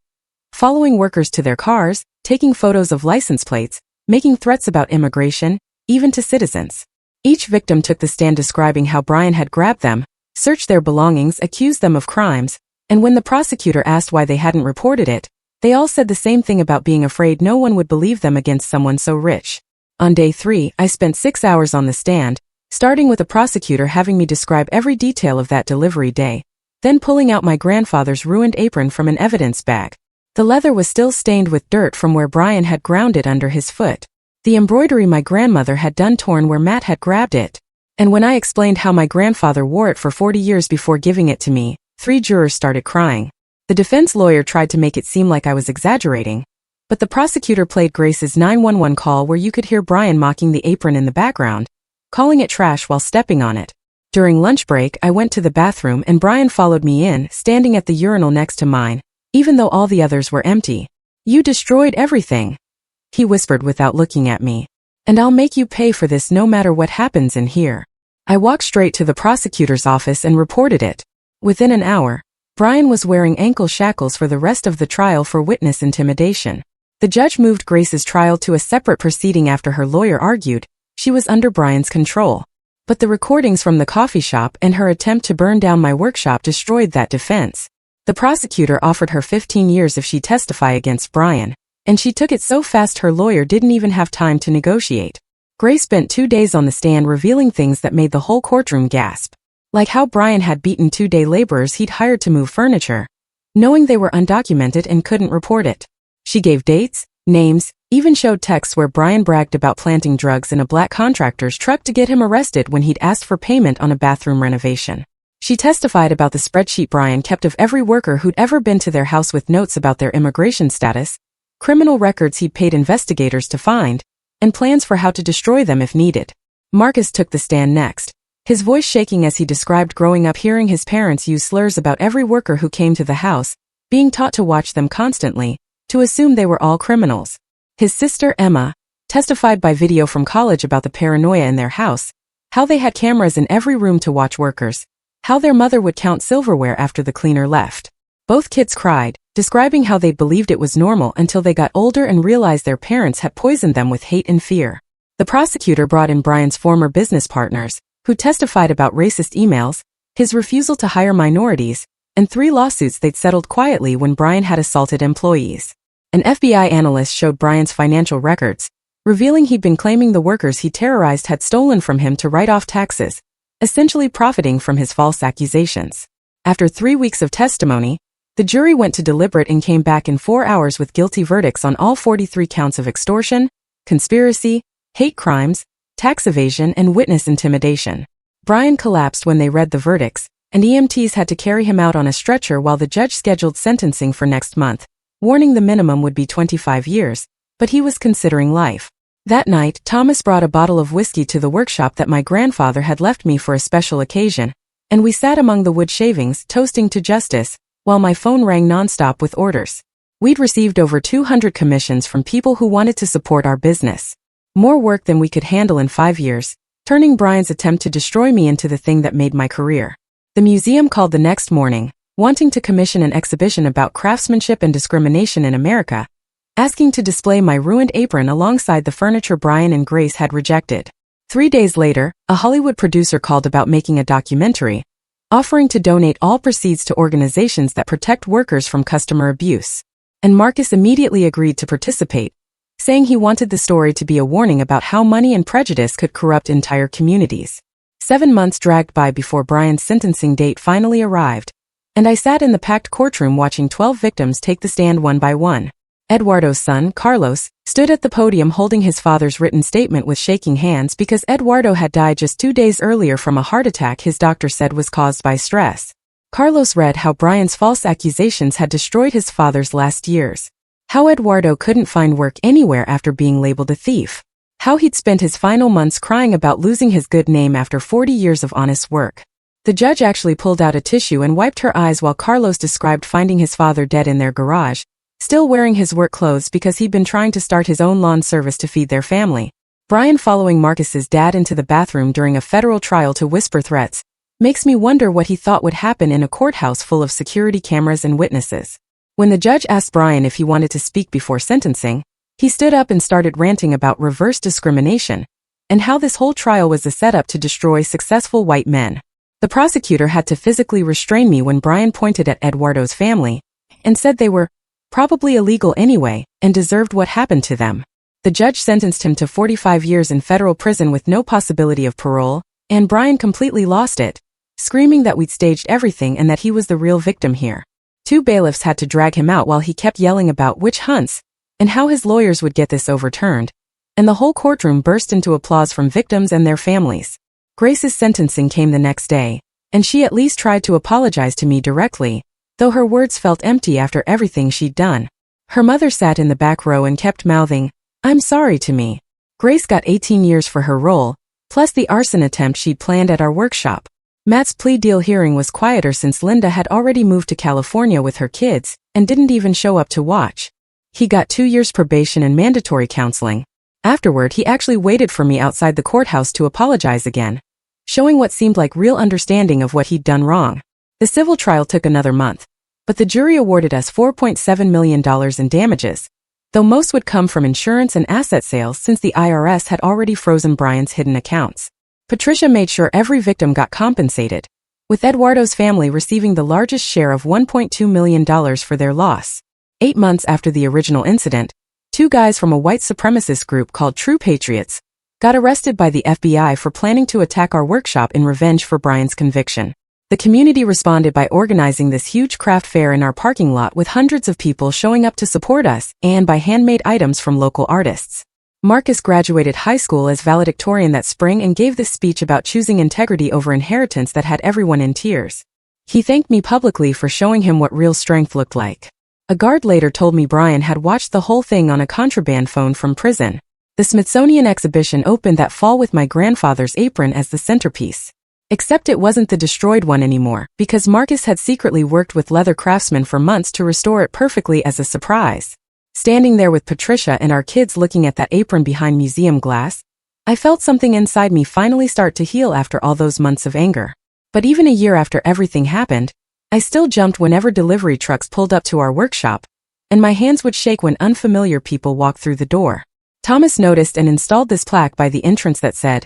following workers to their cars, taking photos of license plates, making threats about immigration, even to citizens. Each victim took the stand describing how Brian had grabbed them, searched their belongings, accused them of crimes, and when the prosecutor asked why they hadn't reported it, they all said the same thing about being afraid no one would believe them against someone so rich. On day 3, I spent 6 hours on the stand, starting with the prosecutor having me describe every detail of that delivery day, then pulling out my grandfather's ruined apron from an evidence bag. The leather was still stained with dirt from where Brian had ground it under his foot. The embroidery my grandmother had done torn where Matt had grabbed it. And when I explained how my grandfather wore it for 40 years before giving it to me, 3 jurors started crying. The defense lawyer tried to make it seem like I was exaggerating, but the prosecutor played Grace's 911 call where you could hear Brian mocking the apron in the background, calling it trash while stepping on it. During lunch break, I went to the bathroom and Brian followed me in, standing at the urinal next to mine, even though all the others were empty. "You destroyed everything," he whispered without looking at me. "And I'll make you pay for this no matter what happens in here." I walked straight to the prosecutor's office and reported it. Within an hour, Brian was wearing ankle shackles for the rest of the trial for witness intimidation. The judge moved Grace's trial to a separate proceeding after her lawyer argued she was under Brian's control. But the recordings from the coffee shop and her attempt to burn down my workshop destroyed that defense. The prosecutor offered her 15 years if she testified against Brian, and she took it so fast her lawyer didn't even have time to negotiate. Grace spent 2 days on the stand revealing things that made the whole courtroom gasp. Like how Brian had beaten 2-day laborers he'd hired to move furniture, knowing they were undocumented and couldn't report it. She gave dates, names, even showed texts where Brian bragged about planting drugs in a black contractor's truck to get him arrested when he'd asked for payment on a bathroom renovation. She testified about the spreadsheet Brian kept of every worker who'd ever been to their house with notes about their immigration status, criminal records he'd paid investigators to find, and plans for how to destroy them if needed. Marcus took the stand next, his voice shaking as he described growing up hearing his parents use slurs about every worker who came to the house, being taught to watch them constantly, to assume they were all criminals. His sister, Emma, testified by video from college about the paranoia in their house, how they had cameras in every room to watch workers, how their mother would count silverware after the cleaner left. Both kids cried, describing how they believed it was normal until they got older and realized their parents had poisoned them with hate and fear. The prosecutor brought in Brian's former business partners, who testified about racist emails, his refusal to hire minorities, and 3 lawsuits they'd settled quietly when Brian had assaulted employees. An FBI analyst showed Brian's financial records, revealing he'd been claiming the workers he terrorized had stolen from him to write off taxes, essentially profiting from his false accusations. After 3 weeks of testimony, the jury went to deliberate and came back in 4 hours with guilty verdicts on all 43 counts of extortion, conspiracy, hate crimes, tax evasion, and witness intimidation. Brian collapsed when they read the verdicts, and EMTs had to carry him out on a stretcher while the judge scheduled sentencing for next month, warning the minimum would be 25 years, but he was considering life. That night, Thomas brought a bottle of whiskey to the workshop that my grandfather had left me for a special occasion, and we sat among the wood shavings, toasting to justice, while my phone rang nonstop with orders. We'd received over 200 commissions from people who wanted to support our business. More work than we could handle in 5 years, turning Brian's attempt to destroy me into the thing that made my career. The museum called the next morning, wanting to commission an exhibition about craftsmanship and discrimination in America, asking to display my ruined apron alongside the furniture Brian and Grace had rejected. 3 days later, a Hollywood producer called about making a documentary, offering to donate all proceeds to organizations that protect workers from customer abuse. And Marcus immediately agreed to participate, saying he wanted the story to be a warning about how money and prejudice could corrupt entire communities. 7 months dragged by before Brian's sentencing date finally arrived, and I sat in the packed courtroom watching 12 victims take the stand one by one. Eduardo's son, Carlos, stood at the podium holding his father's written statement with shaking hands because Eduardo had died just 2 days earlier from a heart attack his doctor said was caused by stress. Carlos read how Brian's false accusations had destroyed his father's last years. How Eduardo couldn't find work anywhere after being labeled a thief. How he'd spent his final months crying about losing his good name after 40 years of honest work. The judge actually pulled out a tissue and wiped her eyes while Carlos described finding his father dead in their garage, still wearing his work clothes because he'd been trying to start his own lawn service to feed their family. Brian following Marcus's dad into the bathroom during a federal trial to whisper threats makes me wonder what he thought would happen in a courthouse full of security cameras and witnesses. When the judge asked Brian if he wanted to speak before sentencing, he stood up and started ranting about reverse discrimination and how this whole trial was a setup to destroy successful white men. The prosecutor had to physically restrain me when Brian pointed at Eduardo's family and said they were probably illegal anyway and deserved what happened to them. The judge sentenced him to 45 years in federal prison with no possibility of parole, and Brian completely lost it, screaming that we'd staged everything and that he was the real victim here. 2 bailiffs had to drag him out while he kept yelling about witch hunts and how his lawyers would get this overturned, and the whole courtroom burst into applause from victims and their families. Grace's sentencing came the next day, and she at least tried to apologize to me directly, though her words felt empty after everything she'd done. Her mother sat in the back row and kept mouthing, "I'm sorry," to me. Grace got 18 years for her role, plus the arson attempt she'd planned at our workshop. Matt's plea deal hearing was quieter since Linda had already moved to California with her kids and didn't even show up to watch. He got 2 years probation and mandatory counseling. Afterward, he actually waited for me outside the courthouse to apologize again, showing what seemed like real understanding of what he'd done wrong. The civil trial took another month, but the jury awarded us $4.7 million in damages, though most would come from insurance and asset sales since the IRS had already frozen Brian's hidden accounts. Patricia made sure every victim got compensated, with Eduardo's family receiving the largest share of $1.2 million for their loss. 8 months after the original incident, 2 guys from a white supremacist group called True Patriots got arrested by the FBI for planning to attack our workshop in revenge for Brian's conviction. The community responded by organizing this huge craft fair in our parking lot with hundreds of people showing up to support us and by handmade items from local artists. Marcus graduated high school as valedictorian that spring and gave this speech about choosing integrity over inheritance that had everyone in tears. He thanked me publicly for showing him what real strength looked like. A guard later told me Brian had watched the whole thing on a contraband phone from prison. The Smithsonian exhibition opened that fall with my grandfather's apron as the centerpiece. Except it wasn't the destroyed one anymore, because Marcus had secretly worked with leather craftsmen for months to restore it perfectly as a surprise. Standing there with Patricia and our kids looking at that apron behind museum glass, I felt something inside me finally start to heal after all those months of anger. But even a year after everything happened, I still jumped whenever delivery trucks pulled up to our workshop, and my hands would shake when unfamiliar people walked through the door. Thomas noticed and installed this plaque by the entrance that said,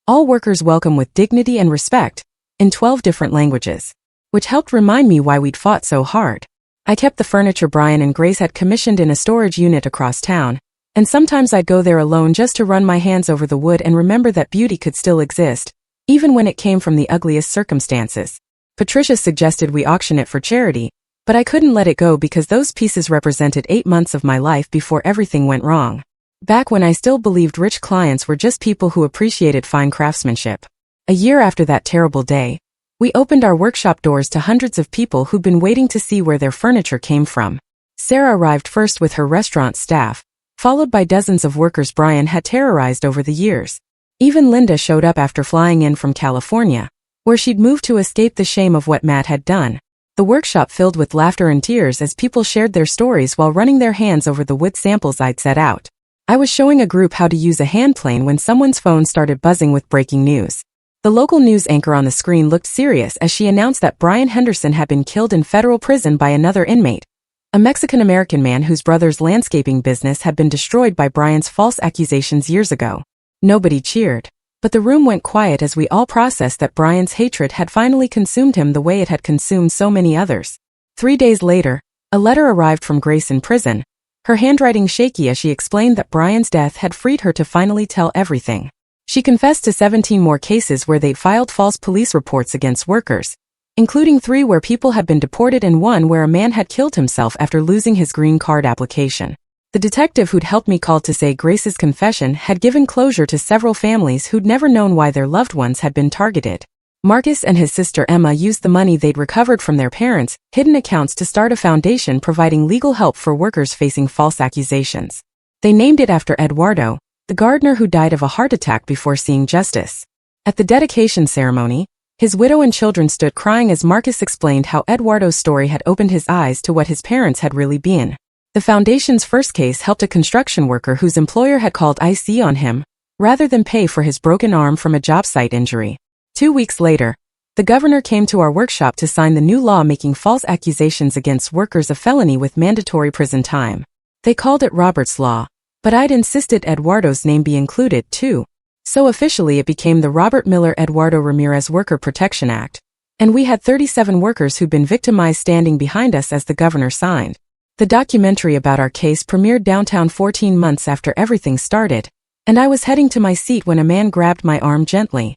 "All workers welcome with dignity and respect," in 12 different languages, which helped remind me why we'd fought so hard. I kept the furniture Brian and Grace had commissioned in a storage unit across town, and sometimes I'd go there alone just to run my hands over the wood and remember that beauty could still exist, even when it came from the ugliest circumstances. Patricia suggested we auction it for charity, but I couldn't let it go because those pieces represented 8 months of my life before everything went wrong. Back when I still believed rich clients were just people who appreciated fine craftsmanship. A year after that terrible day, we opened our workshop doors to hundreds of people who'd been waiting to see where their furniture came from. Sarah arrived first with her restaurant staff, followed by dozens of workers Brian had terrorized over the years. Even Linda showed up after flying in from California, where she'd moved to escape the shame of what Matt had done. The workshop filled with laughter and tears as people shared their stories while running their hands over the wood samples I'd set out. I was showing a group how to use a hand plane when someone's phone started buzzing with breaking news. The local news anchor on the screen looked serious as she announced that Brian Henderson had been killed in federal prison by another inmate, a Mexican-American man whose brother's landscaping business had been destroyed by Brian's false accusations years ago. Nobody cheered, but the room went quiet as we all processed that Brian's hatred had finally consumed him the way it had consumed so many others. 3 days later, a letter arrived from Grace in prison, her handwriting shaky as she explained that Brian's death had freed her to finally tell everything. She confessed to 17 more cases where they'd filed false police reports against workers, including 3 where people had been deported and 1 where a man had killed himself after losing his green card application. The detective who'd helped me called to say Grace's confession had given closure to several families who'd never known why their loved ones had been targeted. Marcus and his sister Emma used the money they'd recovered from their parents' hidden accounts to start a foundation providing legal help for workers facing false accusations. They named it after Eduardo, the gardener who died of a heart attack before seeing justice. At the dedication ceremony, his widow and children stood crying as Marcus explained how Eduardo's story had opened his eyes to what his parents had really been. The foundation's first case helped a construction worker whose employer had called IC on him, rather than pay for his broken arm from a job site injury. 2 weeks later, the governor came to our workshop to sign the new law making false accusations against workers a felony with mandatory prison time. They called it Robert's Law, but I'd insisted Eduardo's name be included too. So officially it became the Robert Miller Eduardo Ramirez Worker Protection Act, and we had 37 workers who'd been victimized standing behind us as the governor signed. The documentary about our case premiered downtown 14 months after everything started, and I was heading to my seat when a man grabbed my arm gently.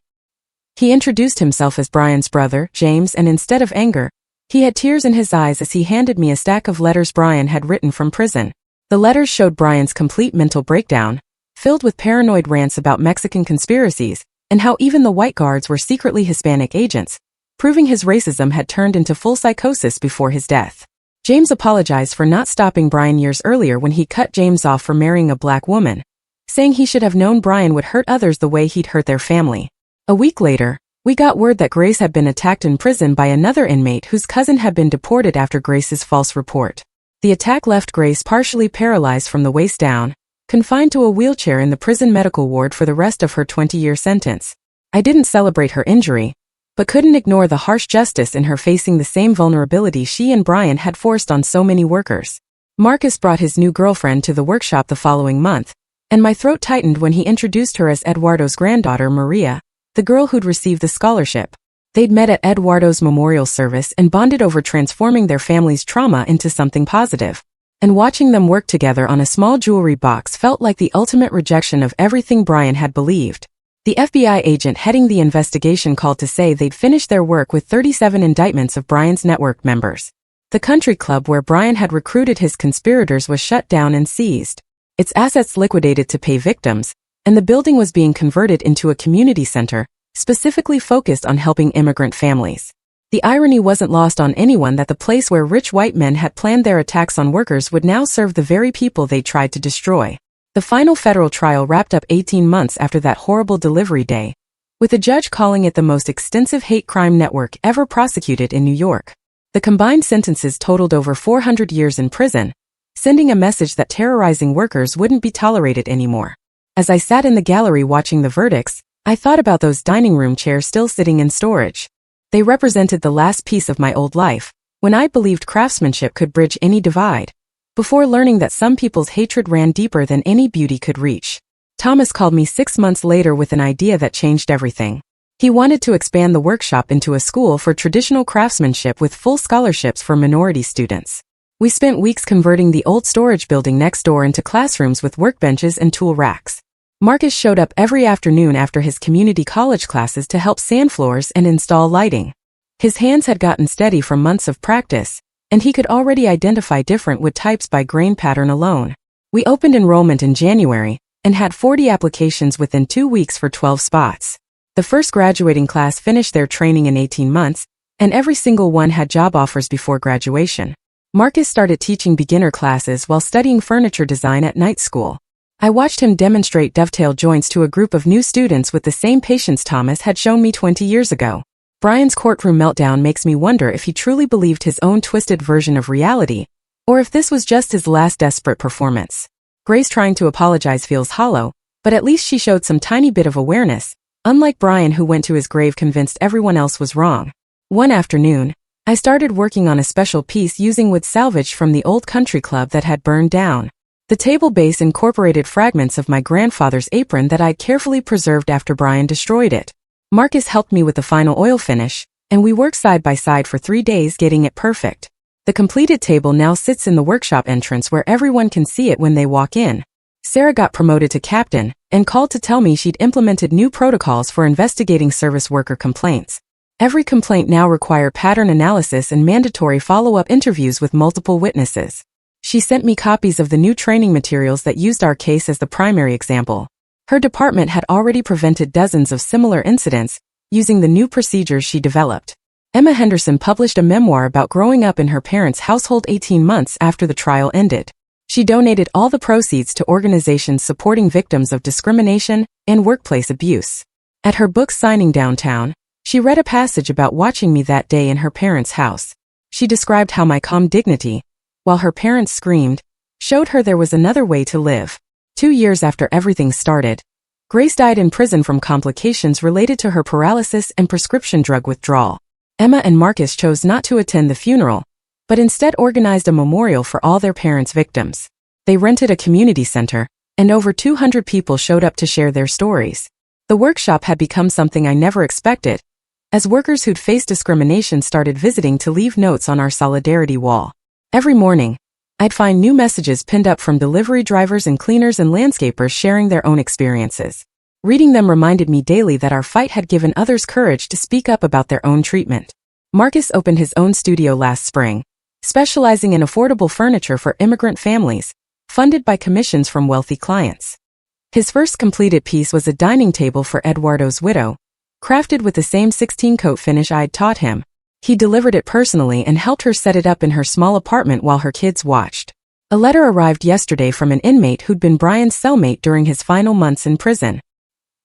He introduced himself as Brian's brother, James, and instead of anger, he had tears in his eyes as he handed me a stack of letters Brian had written from prison. The letters showed Brian's complete mental breakdown, filled with paranoid rants about Mexican conspiracies, and how even the white guards were secretly Hispanic agents, proving his racism had turned into full psychosis before his death. James apologized for not stopping Brian years earlier when he cut James off for marrying a black woman, saying he should have known Brian would hurt others the way he'd hurt their family. A week later, we got word that Grace had been attacked in prison by another inmate whose cousin had been deported after Grace's false report. The attack left Grace partially paralyzed from the waist down, confined to a wheelchair in the prison medical ward for the rest of her 20-year sentence. I didn't celebrate her injury, but couldn't ignore the harsh justice in her facing the same vulnerability she and Brian had forced on so many workers. Marcus brought his new girlfriend to the workshop the following month, and my throat tightened when he introduced her as Eduardo's granddaughter Maria, the girl who'd received the scholarship. They'd met at Eduardo's memorial service and bonded over transforming their family's trauma into something positive. And watching them work together on a small jewelry box felt like the ultimate rejection of everything Brian had believed. The FBI agent heading the investigation called to say they'd finished their work with 37 indictments of Brian's network members. The country club where Brian had recruited his conspirators was shut down and seized, its assets liquidated to pay victims, and the building was being converted into a community center, specifically focused on helping immigrant families. The irony wasn't lost on anyone that the place where rich white men had planned their attacks on workers would now serve the very people they tried to destroy. The final federal trial wrapped up 18 months after that horrible delivery day, with a judge calling it the most extensive hate crime network ever prosecuted in New York. The combined sentences totaled over 400 years in prison, sending a message that terrorizing workers wouldn't be tolerated anymore. As I sat in the gallery watching the verdicts, I thought about those dining room chairs still sitting in storage. They represented the last piece of my old life, when I believed craftsmanship could bridge any divide, before learning that some people's hatred ran deeper than any beauty could reach. Thomas called me 6 months later with an idea that changed everything. He wanted to expand the workshop into a school for traditional craftsmanship with full scholarships for minority students. We spent weeks converting the old storage building next door into classrooms with workbenches and tool racks. Marcus showed up every afternoon after his community college classes to help sand floors and install lighting. His hands had gotten steady from months of practice, and he could already identify different wood types by grain pattern alone. We opened enrollment in January, and had 40 applications within 2 weeks for 12 spots. The first graduating class finished their training in 18 months, and every single one had job offers before graduation. Marcus started teaching beginner classes while studying furniture design at night school. I watched him demonstrate dovetail joints to a group of new students with the same patience Thomas had shown me 20 years ago. Brian's courtroom meltdown makes me wonder if he truly believed his own twisted version of reality, or if this was just his last desperate performance. Grace trying to apologize feels hollow, but at least she showed some tiny bit of awareness, unlike Brian who went to his grave convinced everyone else was wrong. One afternoon, I started working on a special piece using wood salvaged from the old country club that had burned down. The table base incorporated fragments of my grandfather's apron that I'd carefully preserved after Brian destroyed it. Marcus helped me with the final oil finish, and we worked side by side for 3 days getting it perfect. The completed table now sits in the workshop entrance where everyone can see it when they walk in. Sarah got promoted to captain, and called to tell me she'd implemented new protocols for investigating service worker complaints. Every complaint now required pattern analysis and mandatory follow-up interviews with multiple witnesses. She sent me copies of the new training materials that used our case as the primary example. Her department had already prevented dozens of similar incidents, using the new procedures she developed. Emma Henderson published a memoir about growing up in her parents' household 18 months after the trial ended. She donated all the proceeds to organizations supporting victims of discrimination and workplace abuse. At her book signing downtown, she read a passage about watching me that day in her parents' house. She described how my calm dignity, while her parents screamed, showed her there was another way to live. 2 years after everything started, Grace died in prison from complications related to her paralysis and prescription drug withdrawal. Emma and Marcus chose not to attend the funeral, but instead organized a memorial for all their parents' victims. They rented a community center, and over 200 people showed up to share their stories. The workshop had become something I never expected, as workers who'd faced discrimination started visiting to leave notes on our solidarity wall. Every morning, I'd find new messages pinned up from delivery drivers and cleaners and landscapers sharing their own experiences. Reading them reminded me daily that our fight had given others courage to speak up about their own treatment. Marcus opened his own studio last spring, specializing in affordable furniture for immigrant families, funded by commissions from wealthy clients. His first completed piece was a dining table for Eduardo's widow, crafted with the same 16-coat finish I'd taught him. He delivered it personally and helped her set it up in her small apartment while her kids watched. A letter arrived yesterday from an inmate who'd been Brian's cellmate during his final months in prison.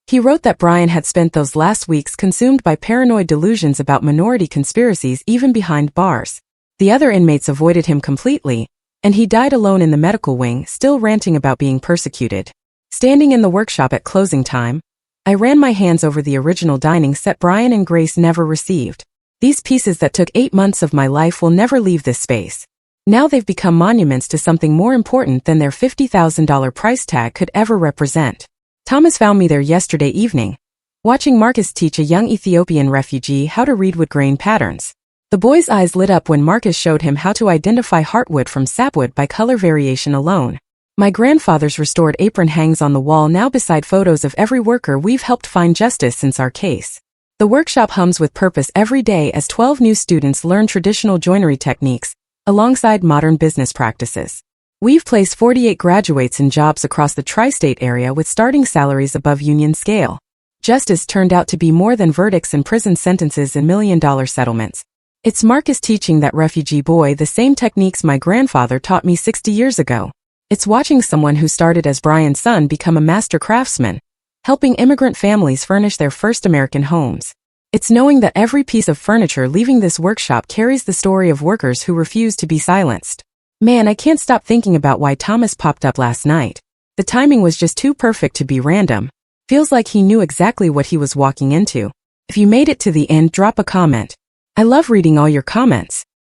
He wrote that Brian had spent those last weeks consumed by paranoid delusions about minority conspiracies even behind bars. The other inmates avoided him completely, and he died alone in the medical wing, still ranting about being persecuted. Standing in the workshop at closing time, I ran my hands over the original dining set Brian and Grace never received. These pieces that took 8 months of my life will never leave this space. Now they've become monuments to something more important than their $50,000 price tag could ever represent. Thomas found me there yesterday evening, watching Marcus teach a young Ethiopian refugee how to read wood grain patterns. The boy's eyes lit up when Marcus showed him how to identify heartwood from sapwood by color variation alone. My grandfather's restored apron hangs on the wall now beside photos of every worker we've helped find justice since our case. The workshop hums with purpose every day as 12 new students learn traditional joinery techniques, alongside modern business practices. We've placed 48 graduates in jobs across the tri-state area with starting salaries above union scale. Justice turned out to be more than verdicts and prison sentences and million-dollar settlements. It's Marcus teaching that refugee boy the same techniques my grandfather taught me 60 years ago. It's watching someone who started as Brian's son become a master craftsman, helping immigrant families furnish their first American homes. It's knowing that every piece of furniture leaving this workshop carries the story of workers who refuse to be silenced. Man, I can't stop thinking about why Thomas popped up last night. The timing was just too perfect to be random. Feels like he knew exactly what he was walking into. If you made it to the end, drop a comment. I love reading all your comments.